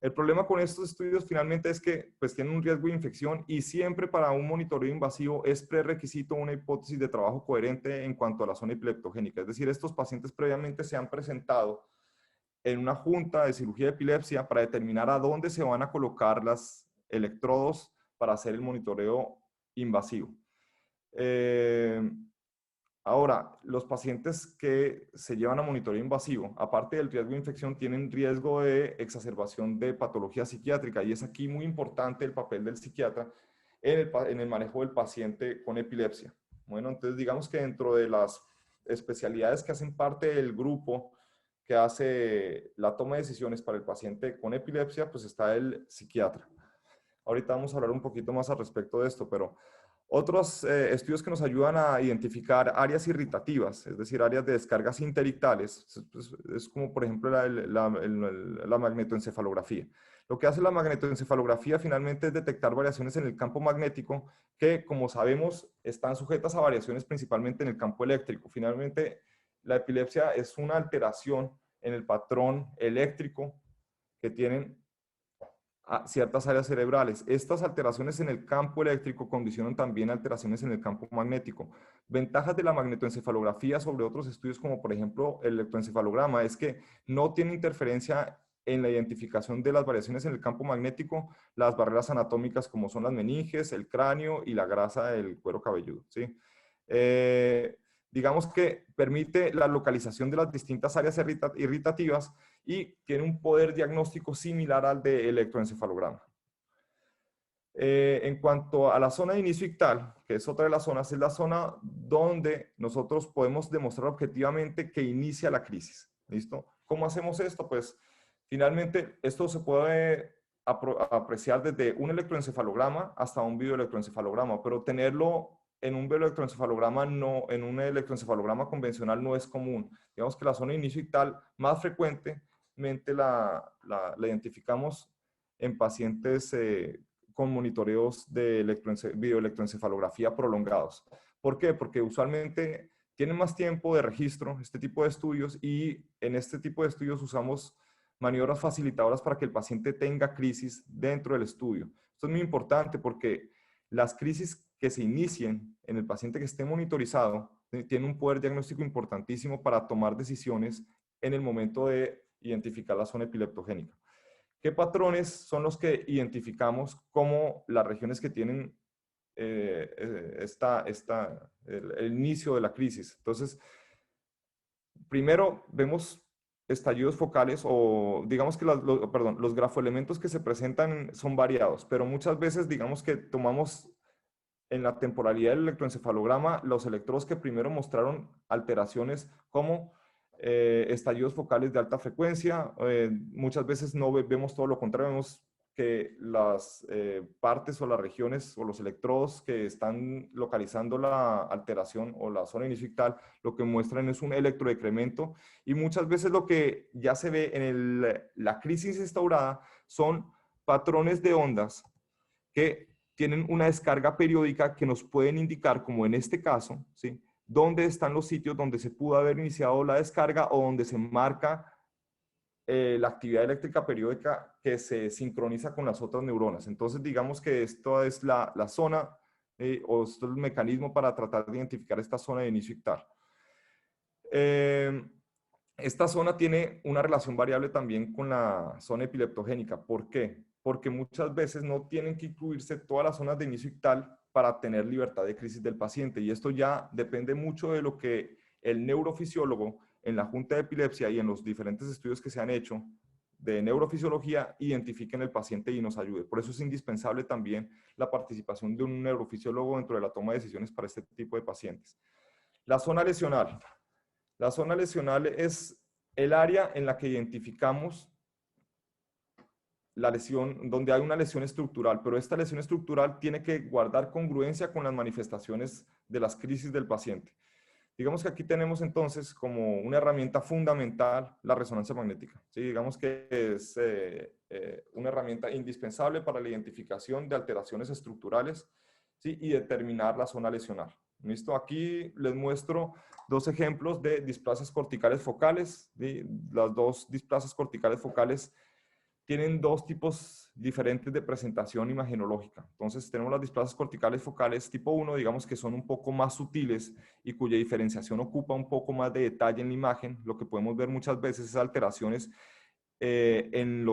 El problema con estos estudios finalmente es que pues tienen un riesgo de infección y siempre para un monitoreo invasivo es prerequisito una hipótesis de trabajo coherente en cuanto a la zona epileptogénica. Es decir, estos pacientes previamente se han presentado en una junta de cirugía de epilepsia para determinar a dónde se van a colocar los electrodos para hacer el monitoreo invasivo. Ahora, los pacientes que se llevan a monitoreo invasivo, aparte del riesgo de infección, tienen riesgo de exacerbación de patología psiquiátrica, y es aquí muy importante el papel del psiquiatra en el manejo del paciente con epilepsia. Bueno, entonces digamos que dentro de las especialidades que hacen parte del grupo que hace la toma de decisiones para el paciente con epilepsia, pues está el psiquiatra. Ahorita vamos a hablar un poquito más al respecto de esto, pero otros estudios que nos ayudan a identificar áreas irritativas, es decir, áreas de descargas interictales, es como por ejemplo la magnetoencefalografía. Lo que hace la magnetoencefalografía finalmente es detectar variaciones en el campo magnético que, como sabemos, están sujetas a variaciones principalmente en el campo eléctrico. Finalmente, la epilepsia es una alteración en el patrón eléctrico que tienen a ciertas áreas cerebrales. Estas alteraciones en el campo eléctrico condicionan también alteraciones en el campo magnético. Ventajas de la magnetoencefalografía sobre otros estudios como por ejemplo el electroencefalograma es que no tiene interferencia en la identificación de las variaciones en el campo magnético, las barreras anatómicas como son las meninges, el cráneo y la grasa del cuero cabelludo, ¿sí? Digamos que permite la localización de las distintas áreas irritativas y tiene un poder diagnóstico similar al de electroencefalograma. En cuanto a la zona de inicio ictal, que es otra de las zonas, es la zona donde nosotros podemos demostrar objetivamente que inicia la crisis. ¿Listo? ¿Cómo hacemos esto? Pues finalmente esto se puede apreciar desde un electroencefalograma hasta un videoelectroencefalograma, pero tenerlo en un videoelectroencefalograma no, en un electroencefalograma convencional no es común. Digamos que la zona de inicio ictal más frecuentemente la identificamos en pacientes con monitoreos de videoelectroencefalografía prolongados. ¿Por qué? Porque usualmente tienen más tiempo de registro este tipo de estudios, y en este tipo de estudios usamos maniobras facilitadoras para que el paciente tenga crisis dentro del estudio. Esto es muy importante porque las crisis que se inicien en el paciente que esté monitorizado tienen un poder diagnóstico importantísimo para tomar decisiones en el momento de identificar la zona epileptogénica. ¿Qué patrones son los que identificamos como las regiones que tienen el inicio de la crisis? Entonces, primero vemos estallidos focales, o digamos que los grafoelementos que se presentan son variados, pero muchas veces digamos que tomamos en la temporalidad del electroencefalograma los electrodos que primero mostraron alteraciones como estallidos focales de alta frecuencia. Muchas veces no vemos todo lo contrario, vemos que las partes o las regiones o los electrodos que están localizando la alteración o la zona inicio ictal, lo que muestran es un electrodecremento, y muchas veces lo que ya se ve en la crisis instaurada son patrones de ondas que tienen una descarga periódica que nos pueden indicar, como en este caso, ¿sí?, dónde están los sitios donde se pudo haber iniciado la descarga o donde se marca la actividad eléctrica periódica que se sincroniza con las otras neuronas. Entonces, digamos que esto es la zona o esto es el mecanismo para tratar de identificar esta zona de inicio ictal. Esta zona tiene una relación variable también con la zona epileptogénica. ¿Por qué? Porque muchas veces no tienen que incluirse todas las zonas de inicio ictal para tener libertad de crisis del paciente, y esto ya depende mucho de lo que el neurofisiólogo en la Junta de Epilepsia y en los diferentes estudios que se han hecho de neurofisiología identifiquen el paciente y nos ayude. Por eso es indispensable también la participación de un neurofisiólogo dentro de la toma de decisiones para este tipo de pacientes. La zona lesional. La zona lesional es el área en la que identificamos la lesión, donde hay una lesión estructural, pero esta lesión estructural tiene que guardar congruencia con las manifestaciones de las crisis del paciente. Digamos que aquí tenemos entonces como una herramienta fundamental la resonancia magnética. ¿Sí? Digamos que es una herramienta indispensable para la identificación de alteraciones estructurales, ¿sí?, y determinar la zona lesional. ¿Listo? Aquí les muestro dos ejemplos de displasias corticales focales. ¿Sí? Las dos displasias corticales focales tienen dos tipos diferentes de presentación imagenológica. Entonces tenemos las displasias corticales focales tipo 1, digamos que son un poco más sutiles y cuya diferenciación ocupa un poco más de detalle en la imagen. Lo que podemos ver muchas veces es alteraciones en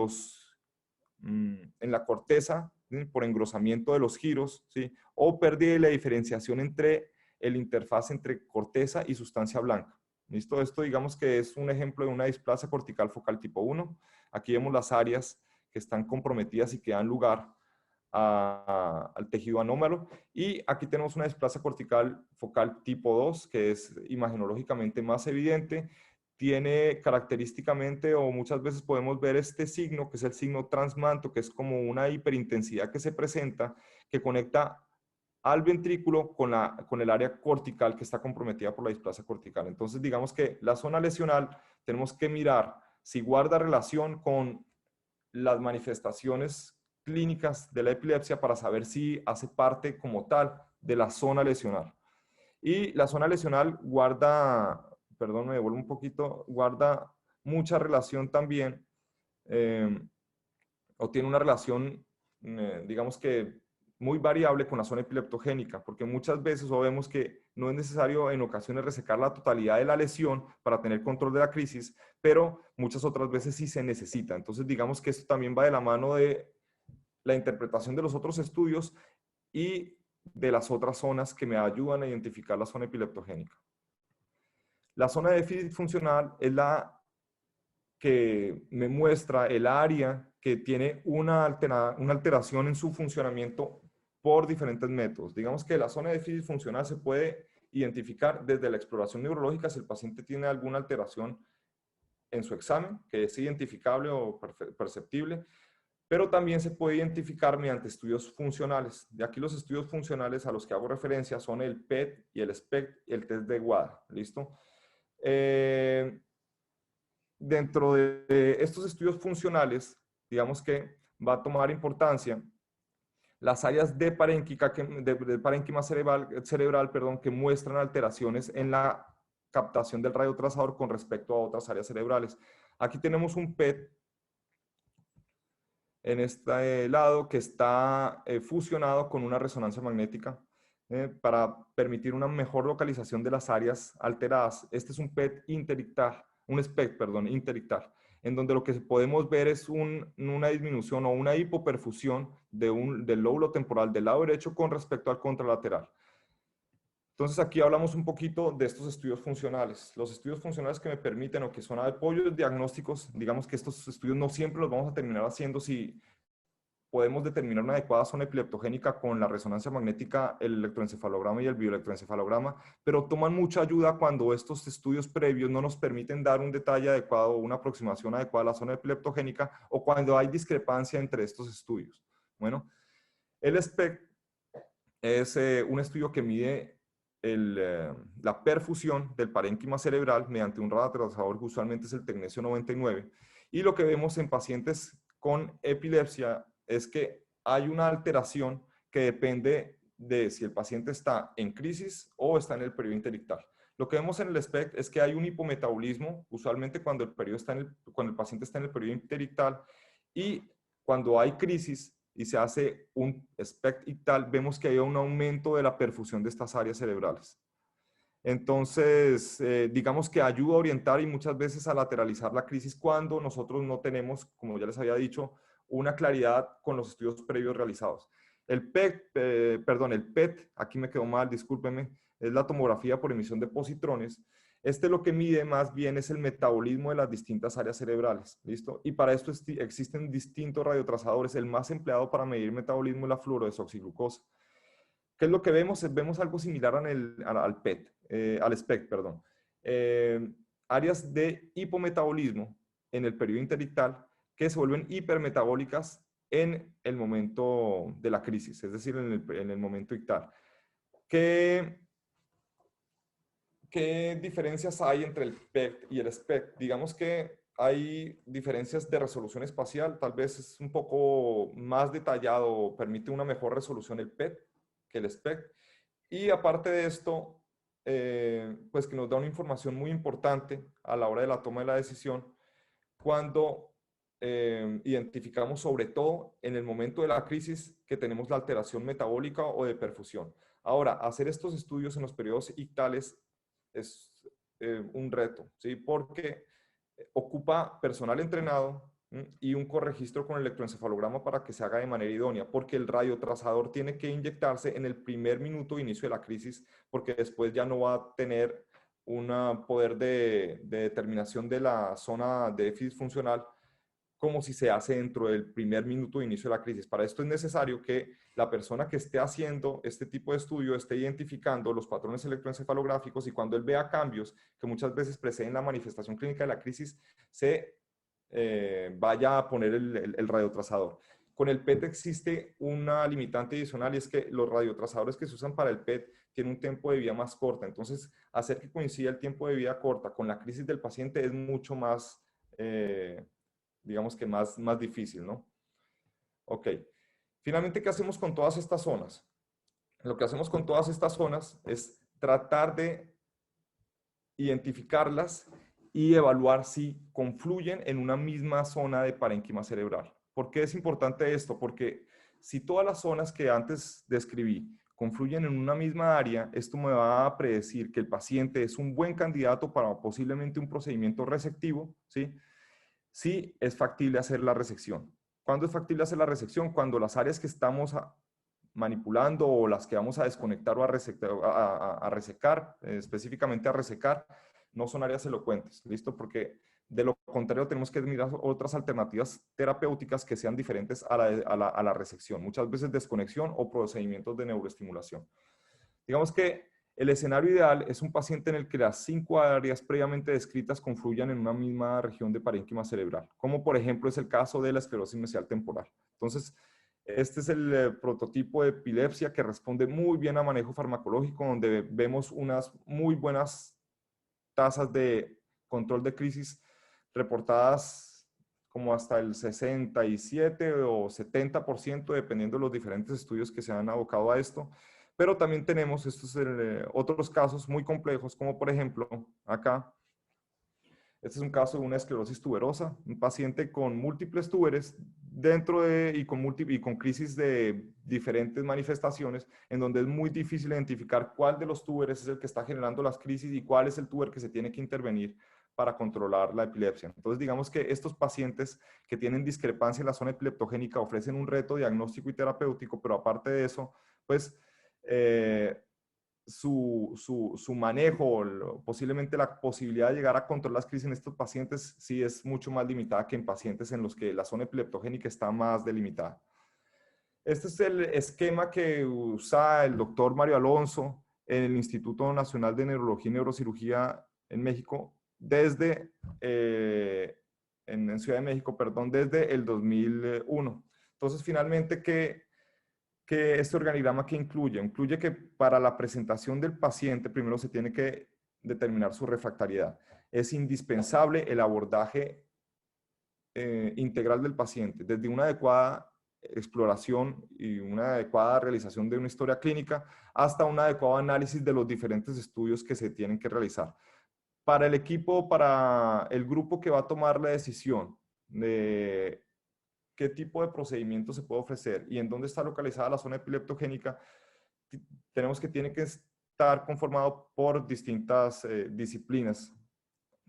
la corteza, ¿sí?, por engrosamiento de los giros, ¿sí?, o pérdida de la diferenciación entre el interfaz entre corteza y sustancia blanca. ¿Listo? Esto digamos que es un ejemplo de una displasia cortical focal tipo 1. Aquí vemos las áreas que están comprometidas y que dan lugar al tejido anómalo. Y aquí tenemos una displasia cortical focal tipo 2, que es imagenológicamente más evidente. Tiene característicamente, o muchas veces podemos ver este signo, que es el signo transmanto, que es como una hiperintensidad que se presenta, que conecta al ventrículo con el área cortical que está comprometida por la displasia cortical. Entonces, digamos que la zona lesional tenemos que mirar si guarda relación con las manifestaciones clínicas de la epilepsia para saber si hace parte como tal de la zona lesional. Y la zona lesional guarda, perdón, me devuelvo un poquito, guarda mucha relación también, o tiene una relación, digamos que muy variable con la zona epileptogénica, porque muchas veces o vemos que no es necesario en ocasiones resecar la totalidad de la lesión para tener control de la crisis, pero muchas otras veces sí se necesita. Entonces digamos que esto también va de la mano de la interpretación de los otros estudios y de las otras zonas que me ayudan a identificar la zona epileptogénica. La zona de déficit funcional es la que me muestra el área que tiene una alteración en su funcionamiento por diferentes métodos. Digamos que la zona de déficit funcional se puede identificar desde la exploración neurológica si el paciente tiene alguna alteración en su examen, que es identificable o perceptible, pero también se puede identificar mediante estudios funcionales. De aquí los estudios funcionales a los que hago referencia son el PET y el SPECT y el test de WADA. ¿Listo? Dentro de estos estudios funcionales, digamos que va a tomar importancia las áreas de parénquima cerebral, que muestran alteraciones en la captación del radiotrazador con respecto a otras áreas cerebrales. Aquí tenemos un PET en este lado que está fusionado con una resonancia magnética para permitir una mejor localización de las áreas alteradas. Este es un PET interictal, un SPECT, perdón, interictal, en donde lo que podemos ver es una disminución o una hipoperfusión del lóbulo temporal del lado derecho con respecto al contralateral. Entonces aquí hablamos un poquito de estos estudios funcionales. Los estudios funcionales que me permiten o que son apoyos diagnósticos, digamos que estos estudios no siempre los vamos a terminar haciendo si podemos determinar una adecuada zona epileptogénica con la resonancia magnética, el electroencefalograma y el bioelectroencefalograma, pero toman mucha ayuda cuando estos estudios previos no nos permiten dar un detalle adecuado o una aproximación adecuada a la zona epileptogénica o cuando hay discrepancia entre estos estudios. Bueno, el SPECT es un estudio que mide la perfusión del parénquima cerebral mediante un radiotrazador que usualmente es el tecnesio 99. Y lo que vemos en pacientes con epilepsia es que hay una alteración que depende de si el paciente está en crisis o está en el periodo interictal. Lo que vemos en el SPECT es que hay un hipometabolismo, usualmente cuando el paciente está en el periodo interictal, y cuando hay crisis y se hace un SPECT ictal, vemos que hay un aumento de la perfusión de estas áreas cerebrales. Entonces, digamos que ayuda a orientar y muchas veces a lateralizar la crisis cuando nosotros no tenemos, como ya les había dicho, una claridad con los estudios previos realizados. El PET, aquí me quedó mal, discúlpenme, es la tomografía por emisión de positrones. Lo que mide más bien es el metabolismo de las distintas áreas cerebrales, ¿listo? Y para esto existen distintos radiotrazadores. El más empleado para medir metabolismo es la fluorodesoxiglucosa. ¿Qué es lo que vemos? Vemos algo similar al PET, al SPECT, perdón. Áreas de hipometabolismo en el periodo interictal que se vuelven hipermetabólicas en el momento de la crisis, es decir, en el momento ictal. ¿Qué diferencias hay entre el PET y el SPECT? Digamos que hay diferencias de resolución espacial, tal vez es un poco más detallado, permite una mejor resolución el PET que el SPECT. Y aparte de esto, pues que nos da una información muy importante a la hora de la toma de la decisión cuando identificamos sobre todo en el momento de la crisis que tenemos la alteración metabólica o de perfusión. Ahora, hacer estos estudios en los periodos ictales es un reto, ¿sí? Porque ocupa personal entrenado, y un corregistro con electroencefalograma para que se haga de manera idónea, porque el radiotrazador tiene que inyectarse en el primer minuto de inicio de la crisis, porque después ya no va a tener un poder de determinación de la zona de déficit funcional como si se hace dentro del primer minuto de inicio de la crisis. Para esto es necesario que la persona que esté haciendo este tipo de estudio esté identificando los patrones electroencefalográficos y cuando él vea cambios que muchas veces preceden la manifestación clínica de la crisis, se vaya a poner el radiotrazador. Con el PET existe una limitante adicional y es que los radiotrazadores que se usan para el PET tienen un tiempo de vida más corta. Entonces, hacer que coincida el tiempo de vida corta con la crisis del paciente es mucho más, digamos que más difícil, ¿no? Ok. Finalmente, ¿qué hacemos con todas estas zonas? Lo que hacemos con todas estas zonas es tratar de identificarlas y evaluar si confluyen en una misma zona de parénquima cerebral. ¿Por qué es importante esto? Porque si todas las zonas que antes describí confluyen en una misma área, esto me va a predecir que el paciente es un buen candidato para posiblemente un procedimiento resectivo, ¿sí? Sí es factible hacer la resección. ¿Cuándo es factible hacer la resección? Cuando las áreas que estamos manipulando o las que vamos a desconectar o a resecar, específicamente a resecar, no son áreas elocuentes, ¿listo? Porque de lo contrario tenemos que mirar otras alternativas terapéuticas que sean diferentes a la resección, muchas veces desconexión o procedimientos de neuroestimulación. Digamos que el escenario ideal es un paciente en el que las 5 áreas previamente descritas confluyan en una misma región de parénquima cerebral, como por ejemplo es el caso de la esclerosis mesial temporal. Entonces, este es el prototipo de epilepsia que responde muy bien a manejo farmacológico, donde vemos unas muy buenas tasas de control de crisis reportadas como hasta el 67 o 70%, dependiendo de los diferentes estudios que se han abocado a esto. Pero también tenemos estos otros casos muy complejos, como por ejemplo acá. Este es un caso de una esclerosis tuberosa, un paciente con múltiples túberes dentro de y con crisis de diferentes manifestaciones, en donde es muy difícil identificar cuál de los túberes es el que está generando las crisis y cuál es el túber que se tiene que intervenir para controlar la epilepsia. Entonces, digamos que estos pacientes que tienen discrepancia en la zona epileptogénica ofrecen un reto diagnóstico y terapéutico, pero aparte de eso, pues su manejo, posiblemente la posibilidad de llegar a controlar las crisis en estos pacientes sí es mucho más limitada que en pacientes en los que la zona epileptogénica está más delimitada. Este es el esquema que usa el doctor Mario Alonso en el Instituto Nacional de Neurología y Neurocirugía en México desde, en Ciudad de México, perdón, desde el 2001. Entonces, finalmente, que este organigrama que incluye? Incluye que para la presentación del paciente primero se tiene que determinar su refractariedad. Es indispensable el abordaje integral del paciente, desde una adecuada exploración y una adecuada realización de una historia clínica hasta un adecuado análisis de los diferentes estudios que se tienen que realizar. Para el equipo, para el grupo que va a tomar la decisión de qué tipo de procedimiento se puede ofrecer y en dónde está localizada la zona epileptogénica, tenemos que tiene que estar conformado por distintas disciplinas,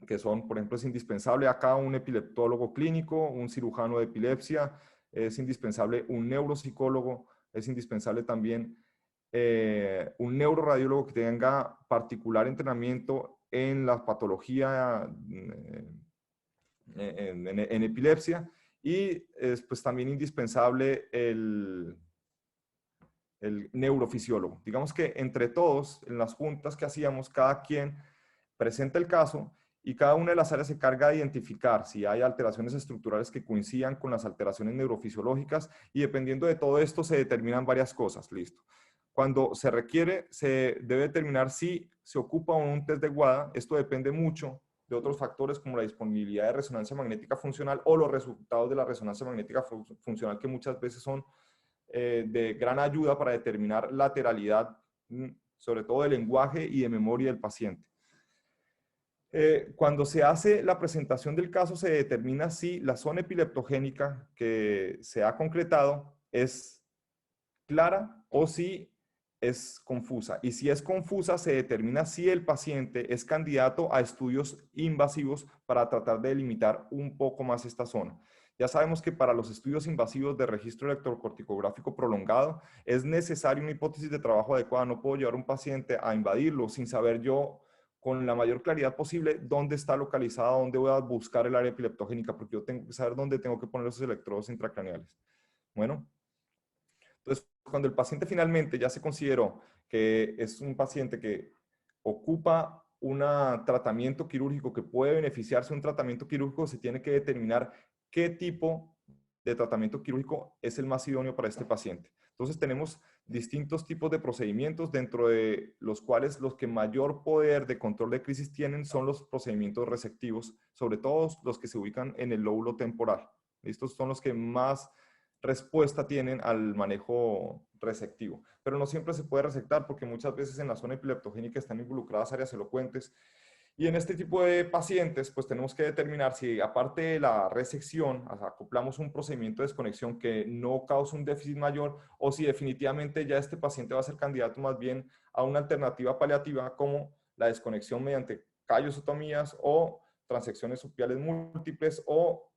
que son, por ejemplo, es indispensable acá un epileptólogo clínico, un cirujano de epilepsia, es indispensable un neuropsicólogo, es indispensable también un neuroradiólogo que tenga particular entrenamiento en la patología en epilepsia, y es pues también indispensable el neurofisiólogo. Digamos que entre todos, en las juntas que hacíamos, cada quien presenta el caso y cada una de las áreas se carga de identificar si hay alteraciones estructurales que coincidan con las alteraciones neurofisiológicas, y dependiendo de todo esto se determinan varias cosas, listo. Cuando se requiere, se debe determinar si se ocupa un test de WADA. Esto depende mucho de otros factores como la disponibilidad de resonancia magnética funcional o los resultados de la resonancia magnética funcional, que muchas veces son de gran ayuda para determinar lateralidad, sobre todo de lenguaje y de memoria del paciente. Cuando se hace la presentación del caso, se determina si la zona epileptogénica que se ha concretado es clara o si es confusa. Y si es confusa, se determina si el paciente es candidato a estudios invasivos para tratar de delimitar un poco más esta zona. Ya sabemos que para los estudios invasivos de registro electrocorticográfico prolongado es necesaria una hipótesis de trabajo adecuada. No puedo llevar a un paciente a invadirlo sin saber yo con la mayor claridad posible dónde está localizada, dónde voy a buscar el área epileptogénica, porque yo tengo que saber dónde tengo que poner esos electrodos intracraneales. Bueno, entonces cuando el paciente finalmente ya se consideró que es un paciente que ocupa un tratamiento quirúrgico, que puede beneficiarse de un tratamiento quirúrgico, se tiene que determinar qué tipo de tratamiento quirúrgico es el más idóneo para este paciente. Entonces tenemos distintos tipos de procedimientos, dentro de los cuales los que mayor poder de control de crisis tienen son los procedimientos resectivos, sobre todo los que se ubican en el lóbulo temporal. Estos son los que más respuesta tienen al manejo resectivo. Pero no siempre se puede resectar porque muchas veces en la zona epileptogénica están involucradas áreas elocuentes. Y en este tipo de pacientes, pues tenemos que determinar si aparte de la resección, o sea, acoplamos un procedimiento de desconexión que no causa un déficit mayor, o si definitivamente ya este paciente va a ser candidato más bien a una alternativa paliativa como la desconexión mediante callosotomías o transecciones supiales múltiples o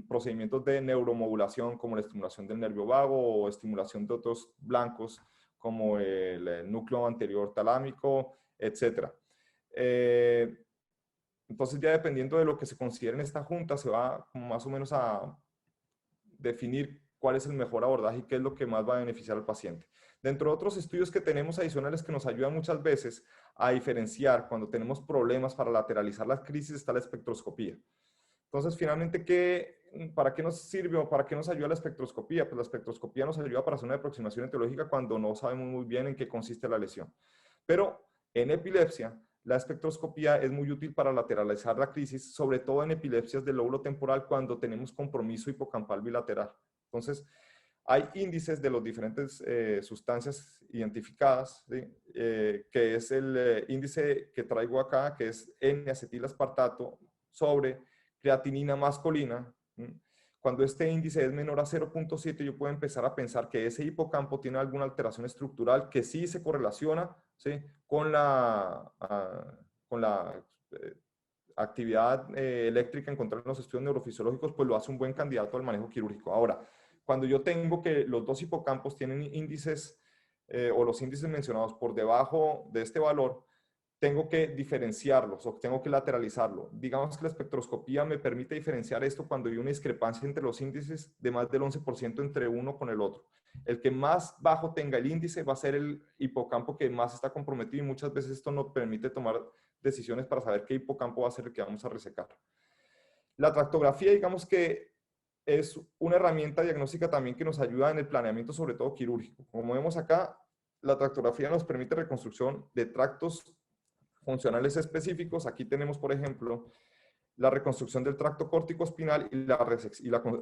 procedimientos de neuromodulación como la estimulación del nervio vago o estimulación de otros blancos como el núcleo anterior talámico, etc. Entonces ya dependiendo de lo que se considere en esta junta se va como más o menos a definir cuál es el mejor abordaje y qué es lo que más va a beneficiar al paciente. Dentro de otros estudios que tenemos adicionales que nos ayudan muchas veces a diferenciar cuando tenemos problemas para lateralizar las crisis está la espectroscopía. Entonces, finalmente, ¿para qué nos sirve o para qué nos ayuda la espectroscopía? Pues la espectroscopía nos ayuda para hacer una aproximación etiológica cuando no sabemos muy bien en qué consiste la lesión. Pero en epilepsia, la espectroscopía es muy útil para lateralizar la crisis, sobre todo en epilepsias del lóbulo temporal cuando tenemos compromiso hipocampal bilateral. Entonces, hay índices de las diferentes sustancias identificadas, ¿sí? Que es el índice que traigo acá, que es N-acetilaspartato sobre creatinina más colina. Cuando este índice es menor a 0.7, yo puedo empezar a pensar que ese hipocampo tiene alguna alteración estructural que sí se correlaciona, ¿sí? con la actividad eléctrica encontrada en los estudios neurofisiológicos, pues lo hace un buen candidato al manejo quirúrgico. Ahora, cuando yo tengo que los dos hipocampos tienen índices o los índices mencionados por debajo de este valor, tengo que diferenciarlos o tengo que lateralizarlo. Digamos que la espectroscopía me permite diferenciar esto cuando hay una discrepancia entre los índices de más del 11% entre uno con el otro. El que más bajo tenga el índice va a ser el hipocampo que más está comprometido y muchas veces esto nos permite tomar decisiones para saber qué hipocampo va a ser el que vamos a resecar. La tractografía, digamos que es una herramienta diagnóstica también que nos ayuda en el planeamiento, sobre todo quirúrgico. Como vemos acá, la tractografía nos permite reconstrucción de tractos funcionales específicos. Aquí tenemos, por ejemplo, la reconstrucción del tracto córtico-espinal y la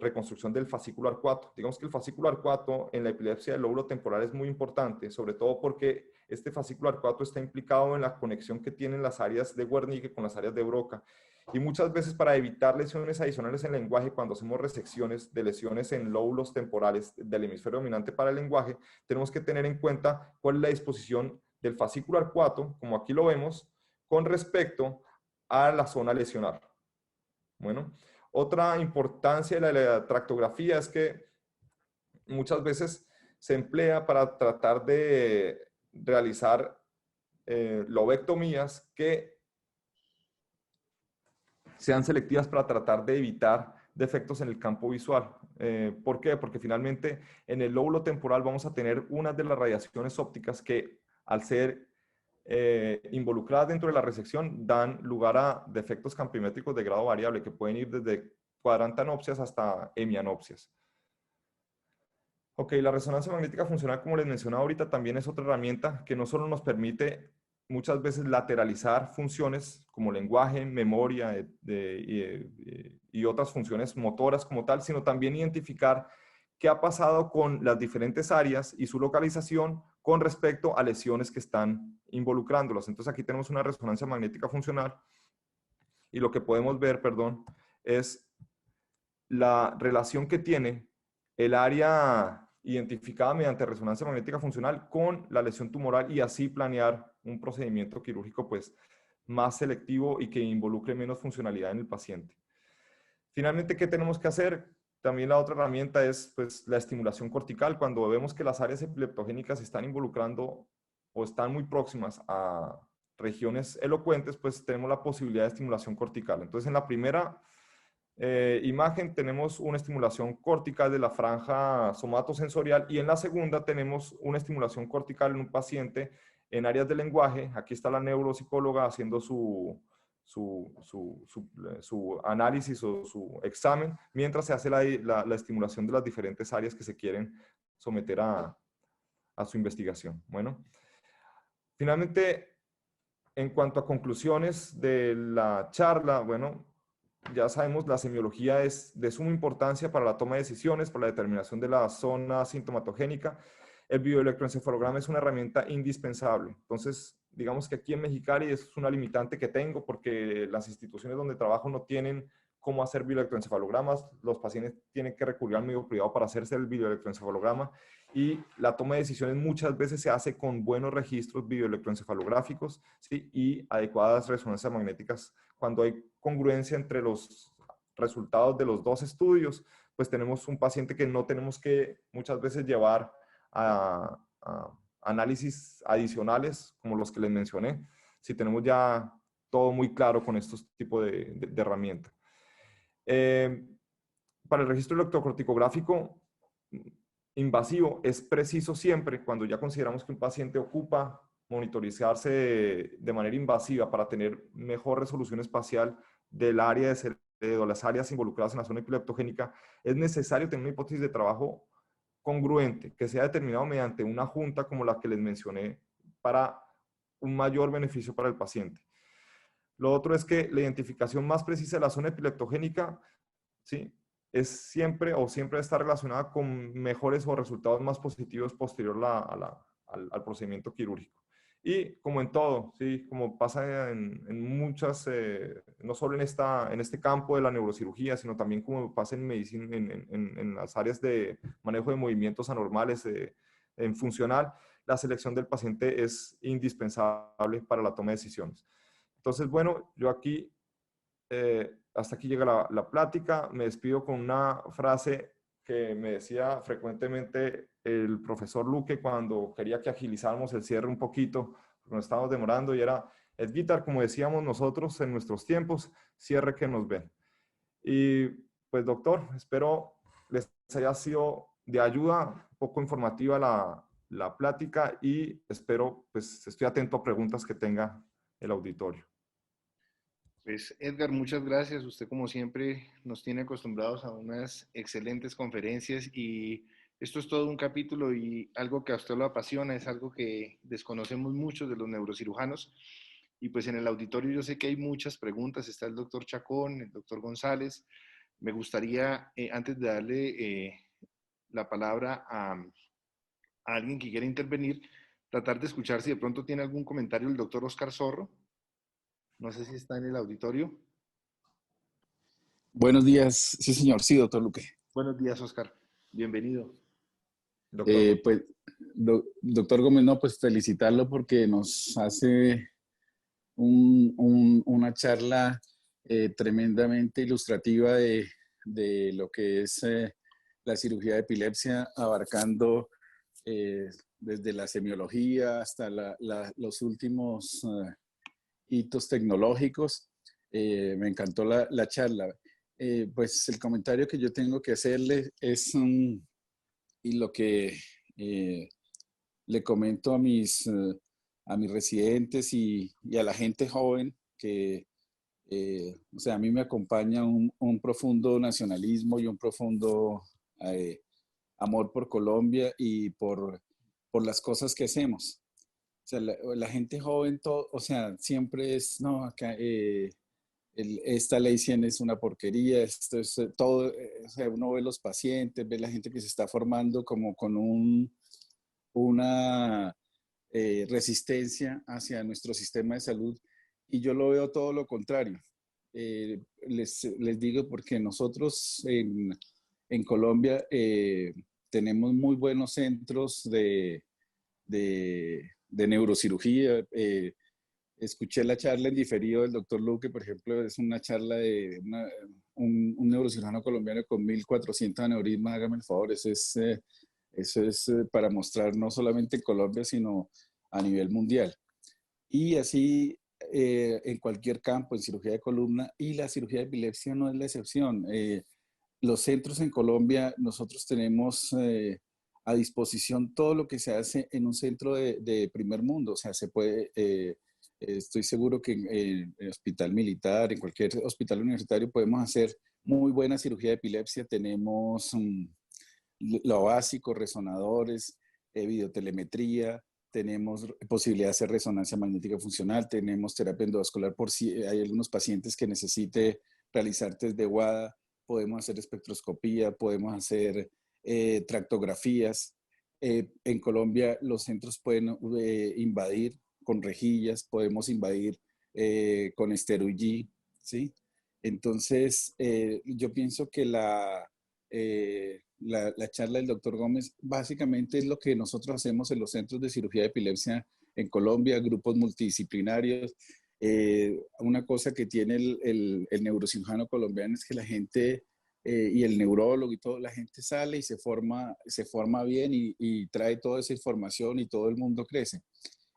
reconstrucción del fascículo arcuato. Digamos que el fascículo arcuato en la epilepsia del lóbulo temporal es muy importante, sobre todo porque este fascículo arcuato está implicado en la conexión que tienen las áreas de Wernicke con las áreas de Broca. Y muchas veces para evitar lesiones adicionales en lenguaje, cuando hacemos resecciones de lesiones en lóbulos temporales del hemisferio dominante para el lenguaje, tenemos que tener en cuenta cuál es la disposición del fascículo arcuato, como aquí lo vemos, con respecto a la zona lesional. Bueno, otra importancia de la tractografía es que muchas veces se emplea para tratar de realizar lobectomías que sean selectivas para tratar de evitar defectos en el campo visual. ¿Por qué? Porque finalmente en el lóbulo temporal vamos a tener una de las radiaciones ópticas que al ser involucradas dentro de la resección dan lugar a defectos campimétricos de grado variable que pueden ir desde cuadrantanopsias hasta hemianopsias. Ok, la resonancia magnética funcional, como les mencionaba ahorita, también es otra herramienta que no solo nos permite muchas veces lateralizar funciones como lenguaje, memoria y otras funciones motoras como tal, sino también identificar qué ha pasado con las diferentes áreas y su localización con respecto a lesiones que están involucrándolas. Entonces aquí tenemos una resonancia magnética funcional y lo que podemos ver, perdón, es la relación que tiene el área identificada mediante resonancia magnética funcional con la lesión tumoral y así planear un procedimiento quirúrgico pues más selectivo y que involucre menos funcionalidad en el paciente. Finalmente, ¿qué tenemos que hacer? también la otra herramienta es pues, la estimulación cortical. Cuando vemos que las áreas epileptogénicas se están involucrando o están muy próximas a regiones elocuentes, pues tenemos la posibilidad de estimulación cortical. Entonces, en la primera imagen tenemos una estimulación cortical de la franja somatosensorial y en la segunda tenemos una estimulación cortical en un paciente en áreas del lenguaje. Aquí está la neuropsicóloga haciendo su análisis o su examen, mientras se hace la estimulación de las diferentes áreas que se quieren someter a su investigación. Bueno, finalmente, en cuanto a conclusiones de la charla, bueno, ya sabemos, la semiología es de suma importancia para la toma de decisiones, para la determinación de la zona sintomatogénica. El bioelectroencefalograma es una herramienta indispensable. Entonces, digamos que aquí en Mexicali es una limitante que tengo porque las instituciones donde trabajo no tienen cómo hacer bioelectroencefalogramas. Los pacientes tienen que recurrir al medio privado para hacerse el bioelectroencefalograma y la toma de decisiones muchas veces se hace con buenos registros bioelectroencefalográficos, ¿sí? Y adecuadas resonancias magnéticas. Cuando hay congruencia entre los resultados de los dos estudios, pues tenemos un paciente que no tenemos que muchas veces llevar a análisis adicionales como los que les mencioné, si tenemos ya todo muy claro con estos tipos de herramientas. Para el registro electrocorticográfico invasivo es preciso siempre, cuando ya consideramos que un paciente ocupa monitorizarse de manera invasiva para tener mejor resolución espacial del área de cerebro, las áreas involucradas en la zona epileptogénica, es necesario tener una hipótesis de trabajo congruente, que sea determinado mediante una junta como la que les mencioné para un mayor beneficio para el paciente. Lo otro es que la identificación más precisa de la zona epileptogénica, ¿sí?, es siempre o siempre está relacionada con mejores o resultados más positivos posterior al procedimiento quirúrgico. Y como en todo, ¿sí?, como pasa en muchas, no solo en este campo de la neurocirugía, sino también como pasa en medicina, en las áreas de manejo de movimientos anormales, en funcional, la selección del paciente es indispensable para la toma de decisiones. Entonces, bueno, yo aquí hasta aquí llega la plática. Me despido con una frase que me decía frecuentemente el profesor Luque cuando quería que agilizáramos el cierre un poquito, porque nos estábamos demorando, y era: Edguitar, como decíamos nosotros en nuestros tiempos, cierre que nos ven. Y pues, doctor, espero les haya sido de ayuda, un poco informativa la plática, y espero, pues, estoy atento a preguntas que tenga el auditorio. Pues Edgar, muchas gracias. Usted como siempre nos tiene acostumbrados a unas excelentes conferencias y esto es todo un capítulo y algo que a usted lo apasiona, es algo que desconocemos muchos de los neurocirujanos y pues en el auditorio yo sé que hay muchas preguntas, está el doctor Chacón, el doctor González. Me gustaría, antes de darle la palabra a alguien que quiera intervenir, tratar de escuchar si de pronto tiene algún comentario el doctor Oscar Zorro. No sé si está en el auditorio. Buenos días, sí señor, sí, doctor Luque. Buenos días, Oscar. Bienvenido. Doctor Gómez. Pues, doctor Gómez, no, pues felicitarlo porque nos hace una charla tremendamente ilustrativa de lo que es la cirugía de epilepsia, abarcando desde la semiología hasta los últimos hitos tecnológicos. Me encantó la charla. Pues el comentario que yo tengo que hacerle es, y lo que le comento a mis residentes y a la gente joven, que o sea, a mí me acompaña un profundo nacionalismo y un profundo amor por Colombia y por las cosas que hacemos. O sea, la gente joven, o sea, siempre es, no, acá, esta ley 100 es una porquería, esto es todo, o sea, uno ve los pacientes, ve la gente que se está formando como con una resistencia hacia nuestro sistema de salud, y yo lo veo todo lo contrario. Les digo porque nosotros en Colombia tenemos muy buenos centros de neurocirugía. Escuché la charla en diferido del doctor Luque, por ejemplo, es una charla de un neurocirujano colombiano con 1.400 aneurismas, hágame el favor, eso es para mostrar no solamente en Colombia, sino a nivel mundial. Y así en cualquier campo, en cirugía de columna, y la cirugía de epilepsia no es la excepción. Los centros en Colombia, nosotros tenemos a disposición todo lo que se hace en un centro de primer mundo. O sea, se puede, estoy seguro que en el hospital militar, en cualquier hospital universitario, podemos hacer muy buena cirugía de epilepsia. Tenemos lo básico, resonadores, videotelemetría, tenemos posibilidad de hacer resonancia magnética funcional, tenemos terapia endovascular por si hay algunos pacientes que necesite realizar test de WADA, podemos hacer espectroscopía, podemos hacer tractografías. En Colombia los centros pueden invadir con rejillas, podemos invadir con esteroid, ¿sí? Entonces, yo pienso que la charla del doctor Gómez básicamente es lo que nosotros hacemos en los centros de cirugía de epilepsia en Colombia, grupos multidisciplinarios. Una cosa que tiene el neurocirujano colombiano es que la gente y el neurólogo y todo, la gente sale y se forma bien y trae toda esa información y todo el mundo crece.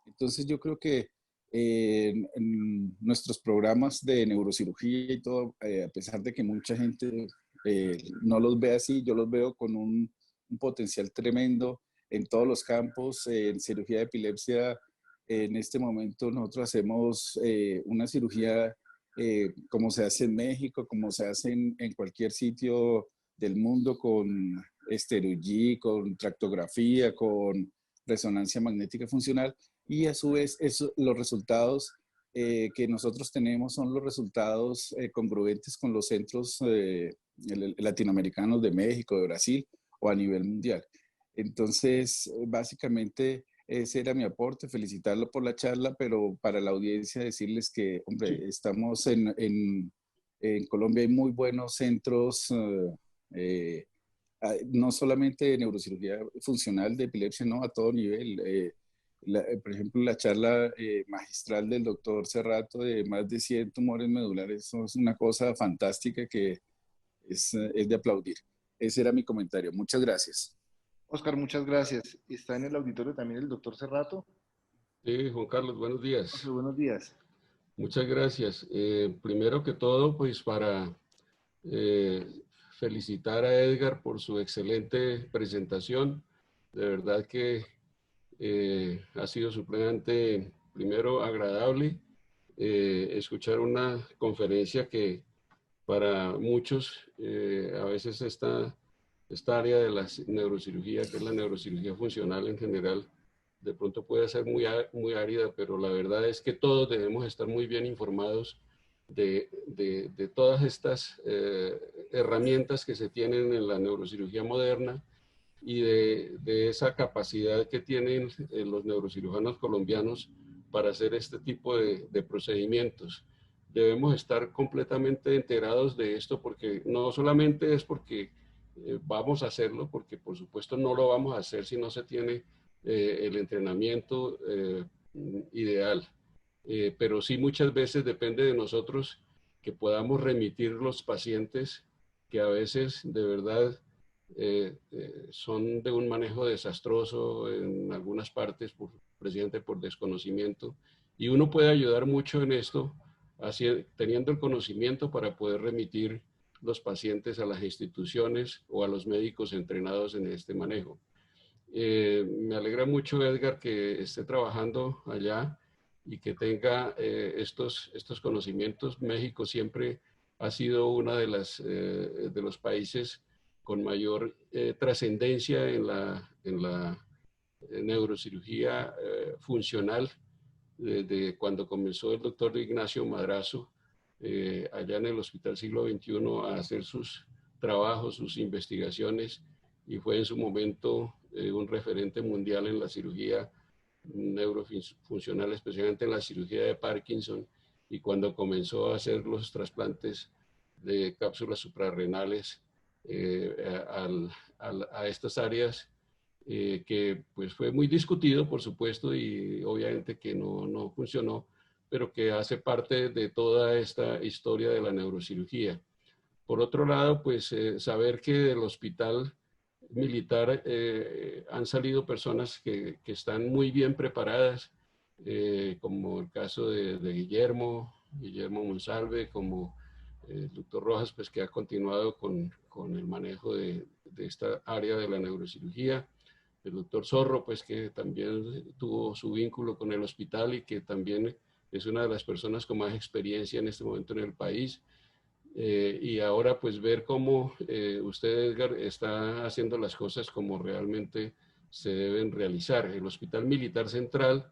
Entonces yo creo que en nuestros programas de neurocirugía y todo, a pesar de que mucha gente no los ve así, yo los veo con un potencial tremendo en todos los campos. En cirugía de epilepsia, en este momento nosotros hacemos una cirugía como se hace en México, como se hace en cualquier sitio del mundo, con esteroid, con tractografía, con resonancia magnética funcional, y a su vez los resultados que nosotros tenemos son los resultados congruentes con los centros latinoamericanos de México, de Brasil o a nivel mundial. Entonces, básicamente ese era mi aporte, felicitarlo por la charla, pero para la audiencia decirles que, hombre, sí, estamos en Colombia, hay muy buenos centros, no solamente de neurocirugía funcional de epilepsia, no, a todo nivel. Por ejemplo, la charla magistral del doctor Cerrato de más de 100 tumores medulares, eso es una cosa fantástica que es de aplaudir. Ese era mi comentario. Muchas gracias. Oscar, muchas gracias. ¿Está en el auditorio también el doctor Cerrato? Sí, Juan Carlos, buenos días. Oscar, buenos días. Muchas gracias. Primero que todo, pues para felicitar a Edgar por su excelente presentación. De verdad que ha sido supremamente, primero, agradable escuchar una conferencia que para muchos, a veces esta área de la neurocirugía, que es la neurocirugía funcional en general, de pronto puede ser muy árida, pero la verdad es que todos debemos estar muy bien informados de todas estas herramientas que se tienen en la neurocirugía moderna y de esa capacidad que tienen los neurocirujanos colombianos para hacer este tipo de procedimientos. Debemos estar completamente enterados de esto, porque no solamente es porque vamos a hacerlo, porque por supuesto no lo vamos a hacer si no se tiene el entrenamiento ideal, pero sí muchas veces depende de nosotros que podamos remitir los pacientes que a veces de verdad son de un manejo desastroso en algunas partes, precisamente por desconocimiento, y uno puede ayudar mucho en esto, teniendo el conocimiento para poder remitir los pacientes a las instituciones o a los médicos entrenados en este manejo. Me alegra mucho, Edgar, que esté trabajando allá y que tenga estos conocimientos. México siempre ha sido uno de los países con mayor trascendencia en la neurocirugía funcional, desde cuando comenzó el doctor Ignacio Madrazo allá en el Hospital Siglo XXI a hacer sus trabajos, sus investigaciones, y fue en su momento un referente mundial en la cirugía neurofuncional, especialmente en la cirugía de Parkinson, y cuando comenzó a hacer los trasplantes de cápsulas suprarrenales a estas áreas, que pues fue muy discutido, por supuesto, y obviamente que no funcionó, pero que hace parte de toda esta historia de la neurocirugía. Por otro lado, pues saber que del hospital militar han salido personas que están muy bien preparadas, como el caso de Guillermo Monsalve, como el doctor Rojas, pues que ha continuado con el manejo de esta área de la neurocirugía, el doctor Zorro, pues que también tuvo su vínculo con el hospital y que también es una de las personas con más experiencia en este momento en el país. Y ahora pues ver cómo usted, Edgar, está haciendo las cosas como realmente se deben realizar. El Hospital Militar Central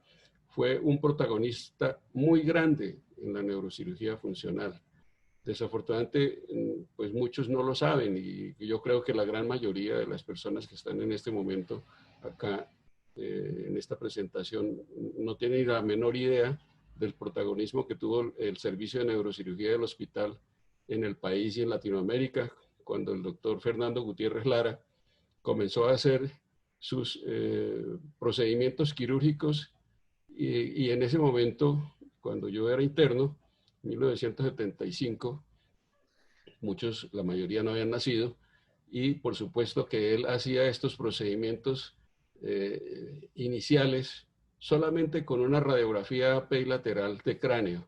fue un protagonista muy grande en la neurocirugía funcional. Desafortunadamente, pues muchos no lo saben y yo creo que la gran mayoría de las personas que están en este momento acá en esta presentación no tienen ni la menor idea del protagonismo que tuvo el servicio de neurocirugía del hospital en el país y en Latinoamérica, cuando el doctor Fernando Gutiérrez Lara comenzó a hacer sus procedimientos quirúrgicos y en ese momento, cuando yo era interno, 1975, muchos, la mayoría no habían nacido, y por supuesto que él hacía estos procedimientos iniciales solamente con una radiografía bilateral de cráneo.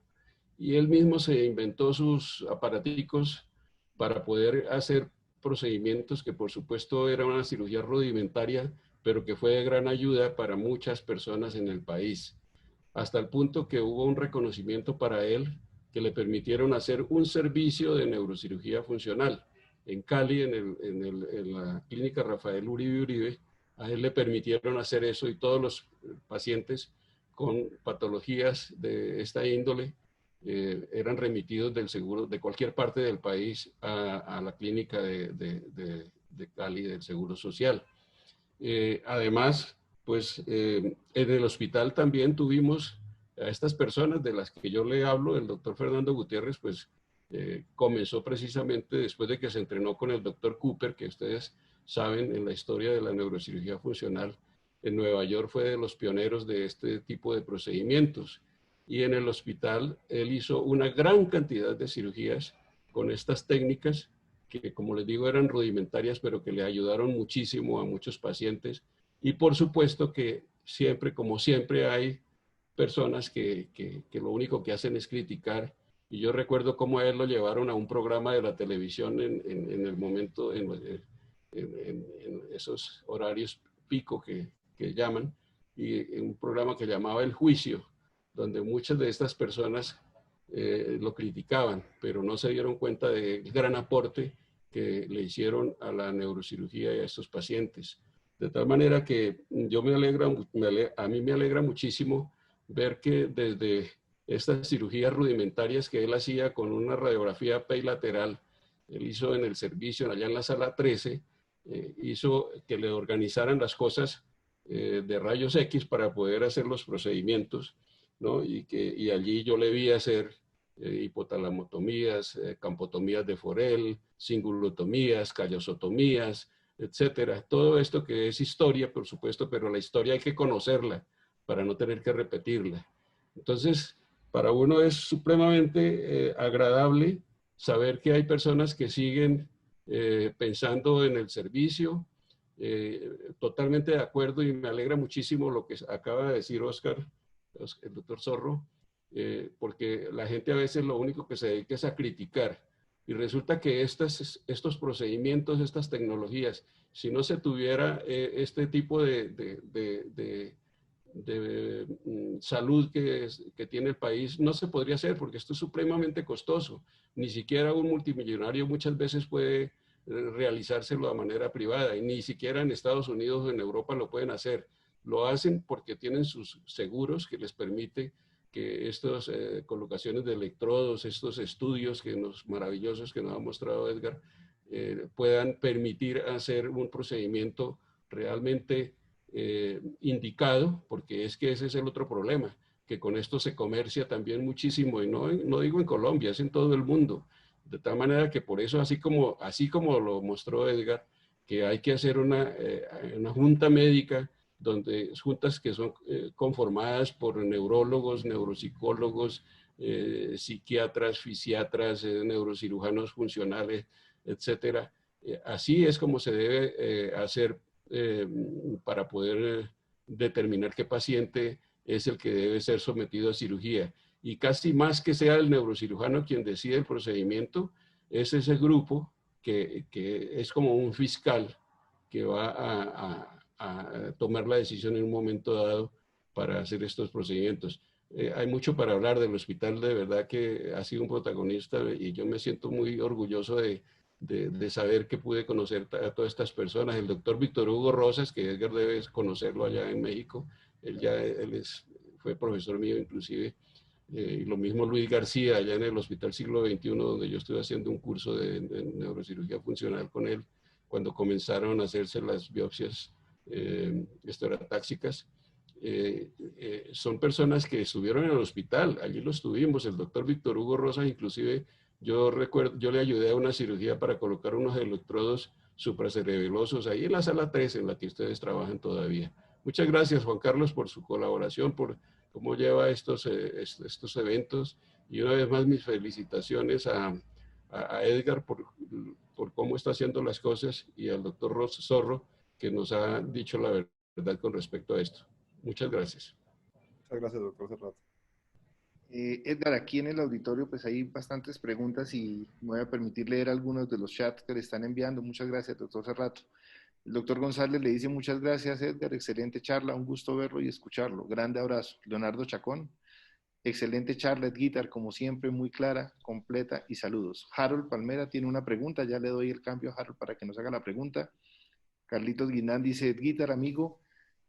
Y él mismo se inventó sus aparaticos para poder hacer procedimientos que por supuesto era una cirugía rudimentaria, pero que fue de gran ayuda para muchas personas en el país, hasta el punto que hubo un reconocimiento para él que le permitieron hacer un servicio de neurocirugía funcional en Cali, en la clínica Rafael Uribe Uribe. A él le permitieron hacer eso y todos los pacientes con patologías de esta índole eran remitidos del seguro de cualquier parte del país a la clínica de Cali del Seguro Social. Además, pues en el hospital también tuvimos a estas personas de las que yo le hablo. El doctor Fernando Gutiérrez, pues comenzó precisamente después de que se entrenó con el doctor Cooper, que ustedes saben en la historia de la neurocirugía funcional, en Nueva York fue de los pioneros de este tipo de procedimientos. Y en el hospital él hizo una gran cantidad de cirugías con estas técnicas que, como les digo, eran rudimentarias, pero que le ayudaron muchísimo a muchos pacientes. Y por supuesto que siempre, como siempre, hay personas que lo único que hacen es criticar. Y yo recuerdo cómo a él lo llevaron a un programa de la televisión en el momento, en esos horarios pico que llaman, y en un programa que llamaba El Juicio, donde muchas de estas personas lo criticaban, pero no se dieron cuenta del gran aporte que le hicieron a la neurocirugía y a estos pacientes. De tal manera que yo a mí me alegra muchísimo ver que desde estas cirugías rudimentarias que él hacía con una radiografía bilateral, él hizo en el servicio, allá en la sala 13, hizo que le organizaran las cosas de rayos X para poder hacer los procedimientos, ¿no? Y allí yo le vi hacer hipotalamotomías, campotomías de Forel, cingulotomías, callosotomías, etcétera. Todo esto que es historia, por supuesto, pero la historia hay que conocerla para no tener que repetirla. Entonces, para uno es supremamente agradable saber que hay personas que siguen pensando en el servicio. Totalmente de acuerdo, y me alegra muchísimo lo que acaba de decir Oscar, el doctor Zorro, porque la gente a veces lo único que se dedica es a criticar. Y resulta que estos procedimientos, estas tecnologías, si no se tuviera este tipo de salud que tiene el país, no se podría hacer, porque esto es supremamente costoso. Ni siquiera un multimillonario muchas veces puede realizárselo de manera privada, y ni siquiera en Estados Unidos o en Europa lo pueden hacer. Lo hacen porque tienen sus seguros que les permite que estas colocaciones de electrodos, estos estudios maravillosos que nos ha mostrado Edgar, puedan permitir hacer un procedimiento realmente indicado, porque es que ese es el otro problema, que con esto se comercia también muchísimo, y no digo en Colombia, es en todo el mundo. De tal manera que por eso, así como lo mostró Edgar, que hay que hacer una junta médica, juntas que son conformadas por neurólogos, neuropsicólogos, psiquiatras, fisiatras, neurocirujanos funcionales, etcétera. Así es como se debe hacer para poder determinar qué paciente es el que debe ser sometido a cirugía. Y casi más que sea el neurocirujano quien decide el procedimiento, es ese grupo que es como un fiscal que va a tomar la decisión en un momento dado para hacer estos procedimientos. Hay mucho para hablar del hospital, de verdad que ha sido un protagonista y yo me siento muy orgulloso de saber que pude conocer a todas estas personas. El doctor Víctor Hugo Rosas, que Edgar debe conocerlo allá en México, fue profesor mío inclusive, y lo mismo Luis García, allá en el Hospital Siglo XXI, donde yo estuve haciendo un curso de neurocirugía funcional con él, cuando comenzaron a hacerse las biopsias estereotáxicas. Son personas que estuvieron en el hospital, allí lo estuvimos, el doctor Víctor Hugo Rosas, inclusive yo le ayudé a una cirugía para colocar unos electrodos supracerebelosos ahí en la sala 3 en la que ustedes trabajan todavía. Muchas gracias, Juan Carlos, por su colaboración, por cómo lleva estos eventos, y una vez más mis felicitaciones a Edgar por cómo está haciendo las cosas, y al doctor Zorro, que nos ha dicho la verdad con respecto a esto. Muchas gracias. Muchas gracias, doctor Serrato. Edgar, aquí en el auditorio pues hay bastantes preguntas y me voy a permitir leer algunos de los chats que le están enviando. Muchas gracias, doctor Serrato. El doctor González le dice muchas gracias, Edgar, excelente charla, un gusto verlo y escucharlo. Grande abrazo. Leonardo Chacón, excelente charla, Edguitar, como siempre, muy clara, completa y saludos. Harold Palmera tiene una pregunta, ya le doy el cambio a Harold para que nos haga la pregunta. Carlitos Guinán dice, Edguitar, amigo,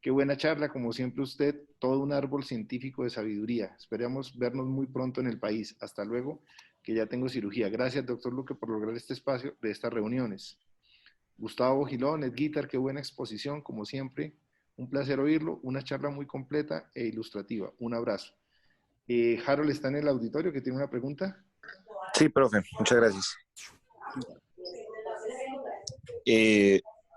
qué buena charla, como siempre usted, todo un árbol científico de sabiduría. Esperamos vernos muy pronto en el país. Hasta luego, que ya tengo cirugía. Gracias, doctor Luque, por lograr este espacio de estas reuniones. Gustavo Gilón, Edguitar, qué buena exposición, como siempre. Un placer oírlo, una charla muy completa e ilustrativa. Un abrazo. Harold está en el auditorio, que tiene una pregunta. Sí, profe, muchas gracias.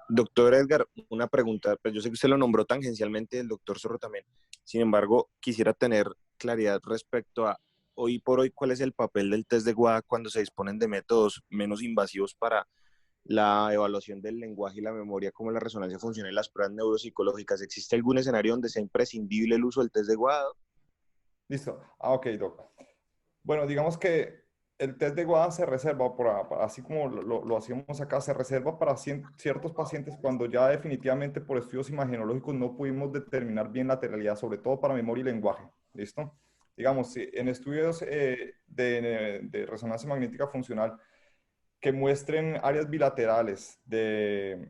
Doctor Edgar, una pregunta, pues yo sé que usted lo nombró tangencialmente, el doctor Zorro también. Sin embargo, quisiera tener claridad respecto a hoy por hoy, ¿cuál es el papel del test de WADA cuando se disponen de métodos menos invasivos para la evaluación del lenguaje y la memoria, como la resonancia funcional y las pruebas neuropsicológicas? ¿Existe algún escenario donde sea imprescindible el uso del test de WADA? Listo. Ok, doc. Bueno, digamos que el test de WADA se reserva, así como lo hacíamos acá, se reserva para ciertos pacientes cuando ya definitivamente por estudios imagenológicos no pudimos determinar bien la lateralidad, sobre todo para memoria y lenguaje. ¿Listo? Digamos, en estudios de resonancia magnética funcional que muestren áreas bilaterales de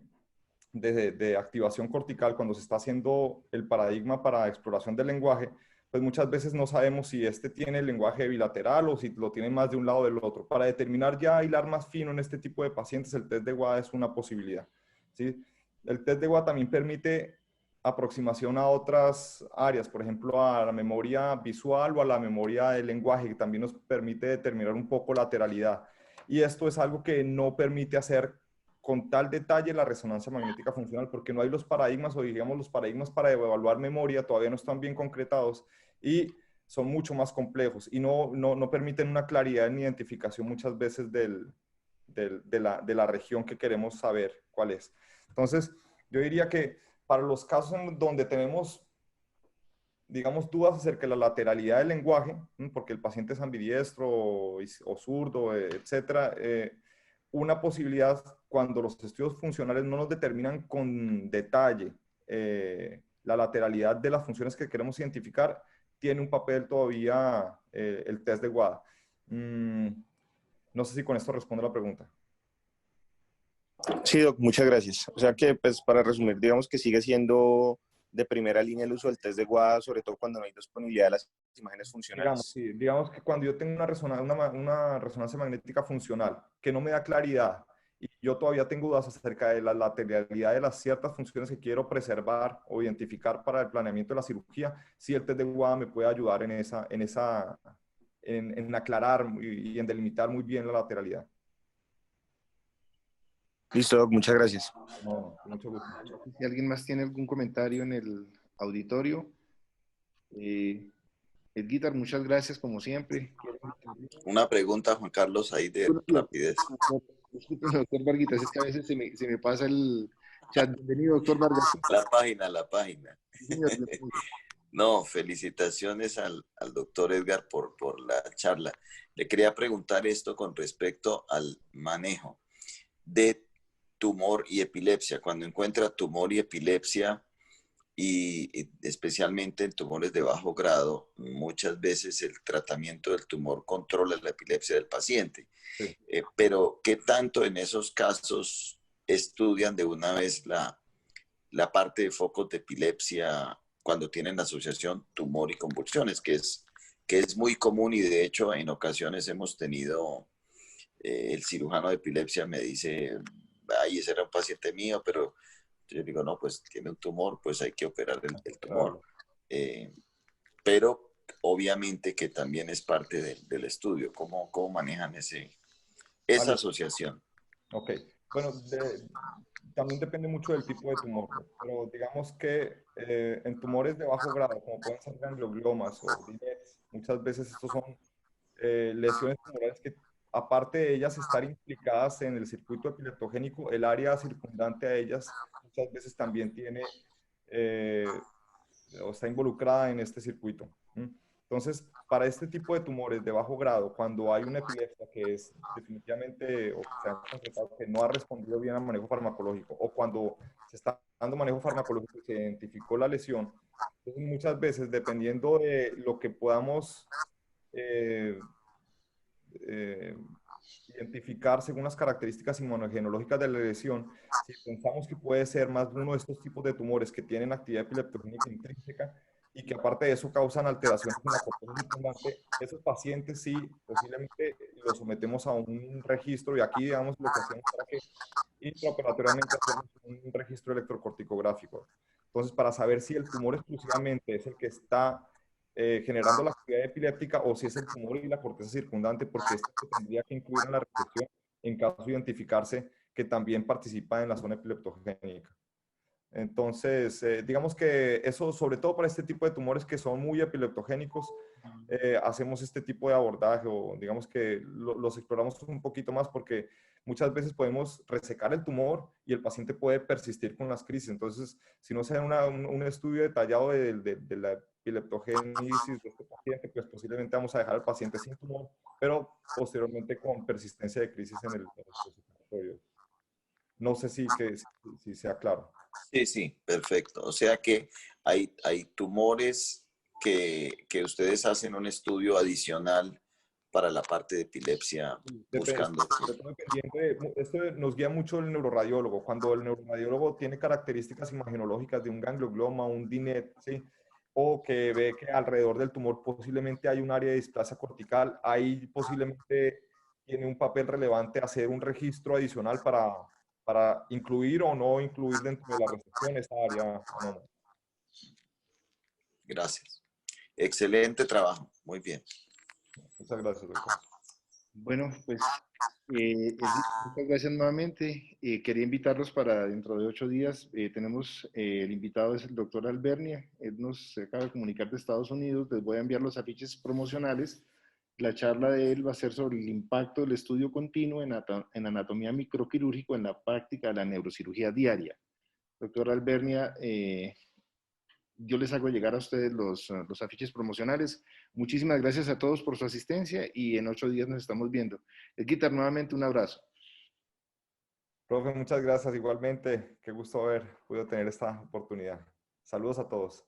activación cortical cuando se está haciendo el paradigma para exploración del lenguaje, pues muchas veces no sabemos si este tiene el lenguaje bilateral o si lo tiene más de un lado del otro. Para determinar ya hilar más fino en este tipo de pacientes, el test de WADA es una posibilidad, ¿sí? El test de WADA también permite aproximación a otras áreas, por ejemplo, a la memoria visual o a la memoria del lenguaje, que también nos permite determinar un poco lateralidad. Y esto es algo que no permite hacer con tal detalle la resonancia magnética funcional, porque no hay los paradigmas, o digamos los paradigmas para evaluar memoria todavía no están bien concretados y son mucho más complejos y no permiten una claridad en identificación muchas veces de la región que queremos saber cuál es. Entonces, yo diría que para los casos en donde tenemos, digamos, dudas acerca de la lateralidad del lenguaje, porque el paciente es ambidiestro o zurdo, etcétera, una posibilidad cuando los estudios funcionales no nos determinan con detalle la lateralidad de las funciones que queremos identificar, tiene un papel todavía el test de WADA. No sé si con esto respondo la pregunta. Sí, doc, muchas gracias. O sea que, pues, para resumir, digamos que sigue siendo de primera línea el uso del test de WADA, sobre todo cuando no hay disponibilidad de las imágenes funcionales. Digamos que cuando yo tengo una resonancia magnética funcional que no me da claridad y yo todavía tengo dudas acerca de la lateralidad de las ciertas funciones que quiero preservar o identificar para el planeamiento de la cirugía, sí el test de WADA me puede ayudar en aclarar y en delimitar muy bien la lateralidad. Listo, doc, muchas gracias. No, con mucho gusto. Si alguien más tiene algún comentario en el auditorio. Edguitar, muchas gracias como siempre. Una pregunta, Juan Carlos, ahí de rapidez. Disculpe, doctor Varguitas, es que a veces se me pasa el chat. Bienvenido, doctor Vargas. La página. Sí, señor, bienvenido. No, felicitaciones al doctor Edgar por la charla. Le quería preguntar esto con respecto al manejo de tumor y epilepsia. Cuando encuentra tumor y epilepsia, y especialmente en tumores de bajo grado, muchas veces el tratamiento del tumor controla la epilepsia del paciente. Sí. Pero, ¿qué tanto en esos casos estudian de una vez la parte de focos de epilepsia cuando tienen asociación tumor y convulsiones, que es muy común y de hecho en ocasiones hemos tenido, el cirujano de epilepsia me dice, ay, ese era un paciente mío, pero yo digo, no, pues tiene un tumor, pues hay que operar el tumor. Pero obviamente que también es parte del estudio. ¿Cómo manejan esa asociación? Ok, bueno, también depende mucho del tipo de tumor, pero digamos que en tumores de bajo grado, como pueden ser gangliomas o DINETs, muchas veces estos son lesiones tumorales que, aparte de ellas estar implicadas en el circuito epileptogénico, el área circundante a ellas muchas veces también tiene o está involucrada en este circuito. Entonces, para este tipo de tumores de bajo grado, cuando hay una epilepsia que es definitivamente, o se ha concretado que no ha respondido bien al manejo farmacológico, o cuando se está dando manejo farmacológico y se identificó la lesión, entonces muchas veces, dependiendo de lo que podamos eh, eh, identificar según las características inmunogenológicas de la lesión, si pensamos que puede ser más de uno de estos tipos de tumores que tienen actividad epileptogénica intrínseca y que aparte de eso causan alteraciones en la corteza circundante, esos pacientes sí posiblemente los sometemos a un registro y aquí digamos lo que hacemos para que intraoperatoriamente hacemos un registro electrocorticográfico. Entonces, para saber si el tumor exclusivamente es el que está generando la actividad epiléptica o si es el tumor y la corteza circundante, porque esto se tendría que incluir en la resección en caso de identificarse que también participa en la zona epileptogénica. Entonces, digamos que eso, sobre todo para este tipo de tumores que son muy epileptogénicos, hacemos este tipo de abordaje o digamos que los exploramos un poquito más porque muchas veces podemos resecar el tumor y el paciente puede persistir con las crisis. Entonces, si no se da un estudio detallado de la epileptogénesis de este paciente, pues posiblemente vamos a dejar al paciente sin tumor, pero posteriormente con persistencia de crisis en el post-operatorio. No sé si sea claro. Sí, sí, perfecto. O sea que hay tumores que ustedes hacen un estudio adicional para la parte de epilepsia buscando. Esto nos guía mucho el neuroradiólogo. Cuando el neuroradiólogo tiene características imagenológicas de un ganglioma, un DINET, ¿sí? O que ve que alrededor del tumor posiblemente hay un área de displasia cortical, ahí posiblemente tiene un papel relevante hacer un registro adicional para incluir o no incluir dentro de la resección esta área anómala. Gracias. Excelente trabajo. Muy bien. Muchas gracias, doctor. Bueno, pues muchas gracias nuevamente. Quería invitarlos para dentro de 8 días. Tenemos el invitado es el doctor Albernia. Él nos acaba de comunicar de Estados Unidos. Les voy a enviar los afiches promocionales. La charla de él va a ser sobre el impacto del estudio continuo en anatomía microquirúrgico en la práctica de la neurocirugía diaria. Doctor Albernia, yo les hago llegar a ustedes los afiches promocionales. Muchísimas gracias a todos por su asistencia y en 8 días nos estamos viendo. Edguitar, nuevamente un abrazo. Profe, muchas gracias igualmente. Qué gusto haber podido tener esta oportunidad. Saludos a todos.